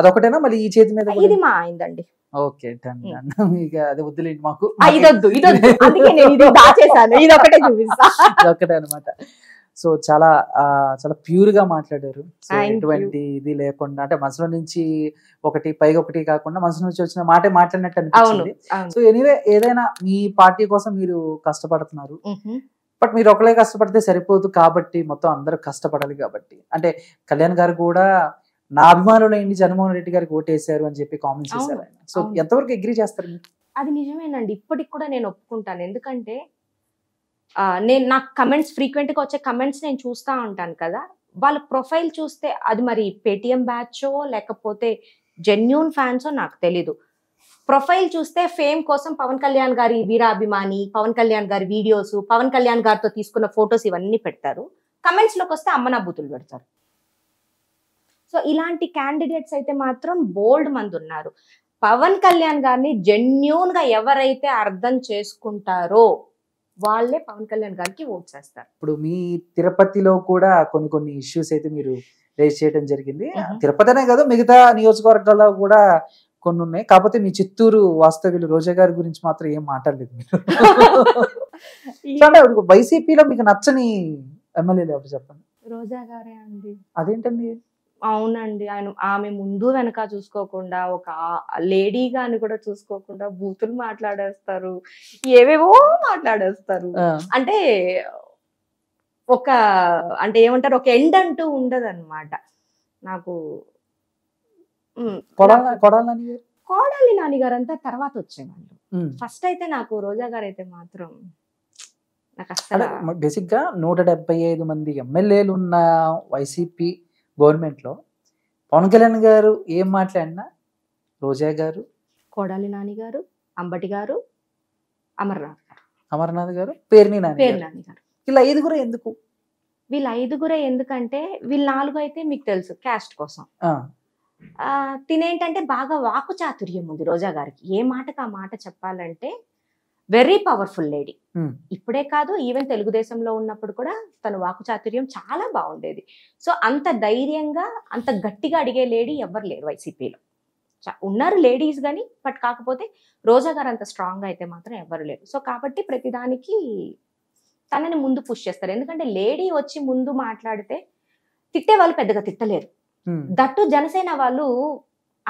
Speaker 1: అదొకటేనా, మళ్ళీ ఈ చేతి మీద
Speaker 2: ఇది మా అయిందండి.
Speaker 1: Okay done. ఇక అది వద్దులేండి మాకు,
Speaker 2: ఇదొద్దు అందుకే నేను ఇది దాచేసాను, ఇది ఒకటే చూపిస్తా.
Speaker 1: ఇదొకటే అనమాట. సో చాలా చాలా ప్యూర్ గా మాట్లాడారు. సో ఎటువంటి ఇది లేకుండా, అంటే మనసులో నుంచి ఒకటి పైగా ఒకటి కాకుండా మనసు నుంచి వచ్చిన మాటే మాట్లాడినట్టు అనిపించింది. సో ఎనీవే, ఏదైనా మీ పార్టీ కోసం మీరు కష్టపడుతున్నారు, బట్ మీరు ఒకలే కష్టపడితే సరిపోదు కాబట్టి మొత్తం అందరూ కష్టపడాలి కాబట్టి. అంటే కళ్యాణ్ గారు కూడా నా అభిమానులు ఏంటి జగన్మోహన్ రెడ్డి గారికి ఓటేశారు అని చెప్పి కామెంట్స్ చేశారు ఆయన. సో ఎంతవరకు అగ్రీ చేస్తారు మీరు?
Speaker 2: అది నిజమేనండి, ఇప్పటికి కూడా నేను ఒప్పుకుంటాను. ఎందుకంటే నేను నాకు కమెంట్స్ ఫ్రీక్వెంట్ గా వచ్చే కమెంట్స్ నేను చూస్తూ ఉంటాను కదా, వాళ్ళ ప్రొఫైల్ చూస్తే అది మరి పేటిఎం బ్యాచో లేకపోతే జెన్యూన్ ఫ్యాన్సో నాకు తెలీదు. ప్రొఫైల్ చూస్తే ఫేమ్ కోసం పవన్ కళ్యాణ్ గారి వీరాభిమాని, పవన్ కళ్యాణ్ గారి వీడియోస్, పవన్ కళ్యాణ్ గారితో తీసుకున్న ఫొటోస్ ఇవన్నీ పెడతారు. కమెంట్స్ లోకి వస్తే అమ్మనా బూతులు పెడతారు. సో ఇలాంటి క్యాండిడేట్స్ అయితే మాత్రం బోల్డ్ మంది ఉన్నారు. పవన్ కళ్యాణ్ గారిని జెన్యూన్ గా ఎవరైతే అర్థం చేసుకుంటారో వాళ్ళే పవన్ కళ్యాణ్ గారికి ఓట్ చేస్తారు.
Speaker 1: ఇప్పుడు మీ తిరుపతిలో కూడా కొన్ని ఇష్యూస్ అయితే మీరు రేస్ చేయడం జరిగింది. తిరుపతినే కాదు, మిగతా నియోజకవర్గాల్లో కూడా కొన్ని ఉన్నాయి. కాకపోతే మీ చిత్తూరు వాస్తవ్యులు రోజా గారి గురించి మాత్రం ఏం మాట్లాడలేదు మీరు. అంటే వైసీపీలో మీకు నచ్చని ఎమ్మెల్యేలు ఎవరు చెప్పండి?
Speaker 2: రోజా గారే అండి.
Speaker 1: అదేంటండి?
Speaker 2: అవునండి, ఆమె ముందు వెనక చూసుకోకుండా, ఒక లేడీగా అని కూడా చూసుకోకుండా బూతులు మాట్లాడేస్తారు, ఏవేవో మాట్లాడేస్తారు. అంటే అంటే ఏమంటారు, ఒక ఎండ్ అంటూ ఉండదు అనమాట. నాకు కోడాలి నాని గారు అంతా తర్వాత వచ్చేవాళ్ళు. ఫస్ట్ అయితే నాకు రోజా గారు అయితే మాత్రం నాకు అసలు
Speaker 1: బేసిక్ గా 175 మంది ఎమ్మెల్యేలు ఉన్న వైసీపీ గవర్నమెంట్ లో పవన్ కళ్యాణ్ గారు ఏం మాట్లాడినా రోజా గారు,
Speaker 2: కోడాలి నాని గారు, అంబటి గారు,
Speaker 1: అమర్నాథ్ గారు, పేర్ని నాని గారు, వీళ్ళ ఐదుగురే ఎందుకు?
Speaker 2: వీళ్ళ ఐదుగురే ఎందుకంటే వీళ్ళ 4 అయితే మీకు తెలుసు క్యాస్ట్ కోసం. తినేంటంటే బాగా వాకు చాతుర్యం ఉంది రోజా గారికి. ఏ మాటకు ఆ మాట చెప్పాలంటే వెరీ పవర్ఫుల్ లేడీ. ఇప్పుడే కాదు, ఈవెన్ తెలుగుదేశంలో ఉన్నప్పుడు కూడా తన వాకు చాతుర్యం చాలా బాగుండేది. సో అంత ధైర్యంగా అంత గట్టిగా అడిగే లేడీ ఎవరు లేరు వైసీపీలో. ఉన్నారు లేడీస్ కానీ, బట్ కాకపోతే రోజా గారు అంత స్ట్రాంగ్ అయితే మాత్రం ఎవరు లేరు. సో కాబట్టి ప్రతిదానికి తనని ముందు పుష్ చేస్తారు. ఎందుకంటే లేడీ వచ్చి ముందు మాట్లాడితే తిట్టే వాళ్ళు పెద్దగా తిట్టలేరు. దట్టు జనసేన వాళ్ళు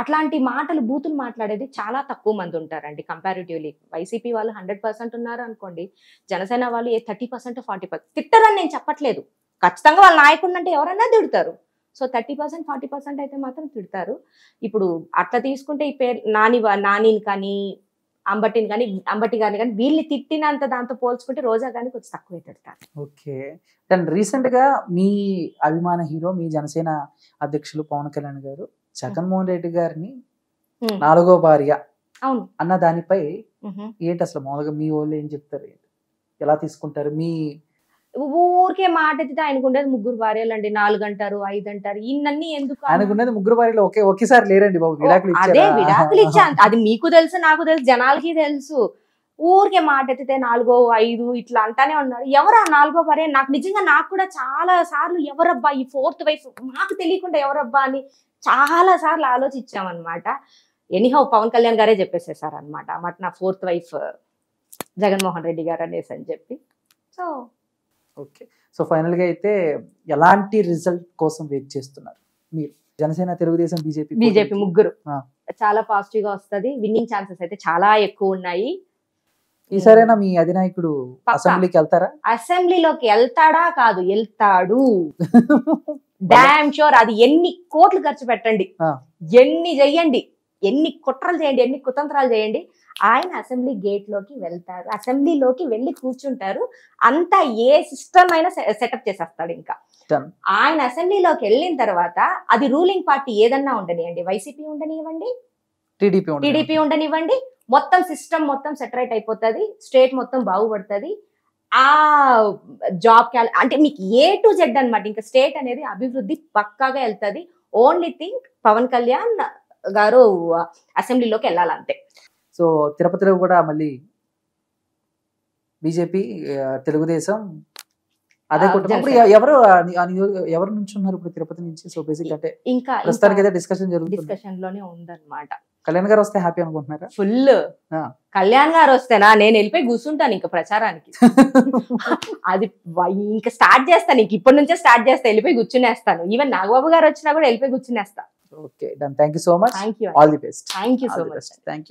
Speaker 2: అట్లాంటి మాటలు బూతులు మాట్లాడేది చాలా తక్కువ మంది ఉంటారండి కంపారిటివ్లీ. వైసీపీ వాళ్ళు 100% ఉన్నారు అనుకోండి, జనసేన వాళ్ళు 30% 40% తిట్టరని నేను చెప్పట్లేదు. ఖచ్చితంగా వాళ్ళ నాయకుడు అంటే ఎవరన్నా తిడతారు. సో 30% 40% అయితే మాత్రం తిడతారు. ఇప్పుడు అట్లా తీసుకుంటే ఈ పేరు నానిని కానీ అంబటి గారిని కానీ వీళ్ళు తిట్టినంత దాంతో పోల్చుకుంటే రోజా గారిని కొంచెం తక్కువే తిడతారు.
Speaker 1: ఓకే. అండ్ రీసెంట్ గా మీ అభిమాన హీరో, మీ జనసేన అధ్యక్షులు పవన్ కళ్యాణ్ గారు జగన్మోహన్ రెడ్డి గారిని 4వ భార్య అన్న దానిపై ఏంటి అసలు మామూలుగా మీ వాళ్ళు ఏం చెప్తారు, ఎలా తీసుకుంటారు? మీ
Speaker 2: ఊరికే మాట ఎత్తితే ఆయనకు ఉండేది 3 భార్యలు అండి. 4 అంటారు, 5 అంటారు, ఇన్ని ఎందుకు?
Speaker 1: ఆయనకు ఉండేది 3 భార్యలు ఒకేసారి లేరండి బాబు, విడాకులు
Speaker 2: అదే విడాకులు ఇచ్చా. అది మీకు తెలుసు, నాకు తెలుసు, జనాలకి తెలుసు. ఊరికే మాట ఎత్తితే 4, 5 ఇట్లా అంటానే ఉన్నారు. ఎవరా 4వ భార్య? నాకు కూడా చాలా సార్లు ఎవరబ్బా ఈ 4th వైఫ్, మాకు తెలియకుండా ఎవరబ్బా అని చాలా సార్లు ఆలోచించామన్నమాట. ఎనీహౌ పవన్ కళ్యాణ్ గారే చెప్పేసేసారు అనమాట, అన్నమాట నా 4th వైఫ్ జగన్మోహన్ రెడ్డి గారు అనేసి అని చెప్పి. So
Speaker 1: okay. సో ఫైనల్ గా అయితే ఎలాంటి రిజల్ట్ కోసం వెయిట్ చేస్తున్నారు మీరు? జనసేన, తెలుగుదేశం, బీజేపీ
Speaker 2: ముగ్గురు చాలా పాజిటివ్ గా వస్తుంది. విన్నింగ్ ఛాన్సెస్ అయితే చాలా ఎక్కువ ఉన్నాయి.
Speaker 1: ఈసారైనా మీ అధినాయకుడు
Speaker 2: పక్కా.
Speaker 1: అసెంబ్లీకి వెళ్తారా?
Speaker 2: అసెంబ్లీలోకి వెళ్తాడా కాదు, వెళ్తాడు. Damn sure. అది ఎన్ని కోట్లు ఖర్చు పెట్టండి, ఎన్ని చెయ్యండి, ఎన్ని కుట్రలు చేయండి, ఎన్ని కుతంత్రాలు చేయండి, ఆయన అసెంబ్లీ గేట్ లోకి వెళ్తారు, అసెంబ్లీలోకి వెళ్ళి కూర్చుంటారు. అంతా ఏ సిస్టమ్ అయినా సెటప్ చేసేస్తాడు. ఇంకా ఆయన అసెంబ్లీలోకి వెళ్ళిన తర్వాత అది రూలింగ్ పార్టీ ఏదన్నా ఉండనివ్వండి, వైసీపీ ఉండనివ్వండి, టీడీపీ ఉండనివ్వండి, మొత్తం సిస్టమ్ మొత్తం సెటరేట్ అయిపోతుంది, స్టేట్ మొత్తం బాగుపడుతుంది. ఆ జాబ్ అంటే మీకు ఏ టు జెడ్ అనమాట. ఇంకా స్టేట్ అనేది అభివృద్ధి పక్కాగా వెళ్తుంది. ఓన్లీ థింగ్ పవన్ కళ్యాణ్ గారు అసెంబ్లీలోకి వెళ్ళాలంతే.
Speaker 1: సో తిరుపతిలో కూడా మళ్ళీ బీజేపీ, తెలుగుదేశం అదే కుటుంబం. ఎవరు నుంచి ఉన్నారు ఇప్పుడు తిరుపతి నుంచి? సో బేసిక్ అంటే
Speaker 2: ఇంకా
Speaker 1: ప్రస్తుతానికి అయితే డిస్కషన్ జరుగుతుంది,
Speaker 2: డిస్కషన్ లోనే ఉందన్నమాట.
Speaker 1: కళ్యాణ్ గారు వస్తే హ్యాపీ అనుకుంటున్నారా?
Speaker 2: ఫుల్. కళ్యాణ్ గారు వస్తేనా నేను వెళ్ళిపోయి కూర్చుంటాను ఇంకా ప్రచారానికి. అది ఇంకా స్టార్ట్ చేస్తాను, ఇంక ఇప్పటి నుంచే స్టార్ట్ చేస్తా, వెళ్ళిపోయి కూర్చునేస్తాను. ఈవెన్ నాగబాబు గారు వచ్చినా కూడా వెళ్ళిపోయి కూర్చునేస్తా.
Speaker 1: Okay, done. Thank you so much.
Speaker 2: Thank you.
Speaker 1: All the best.
Speaker 2: Thank you so much.
Speaker 1: Thank you.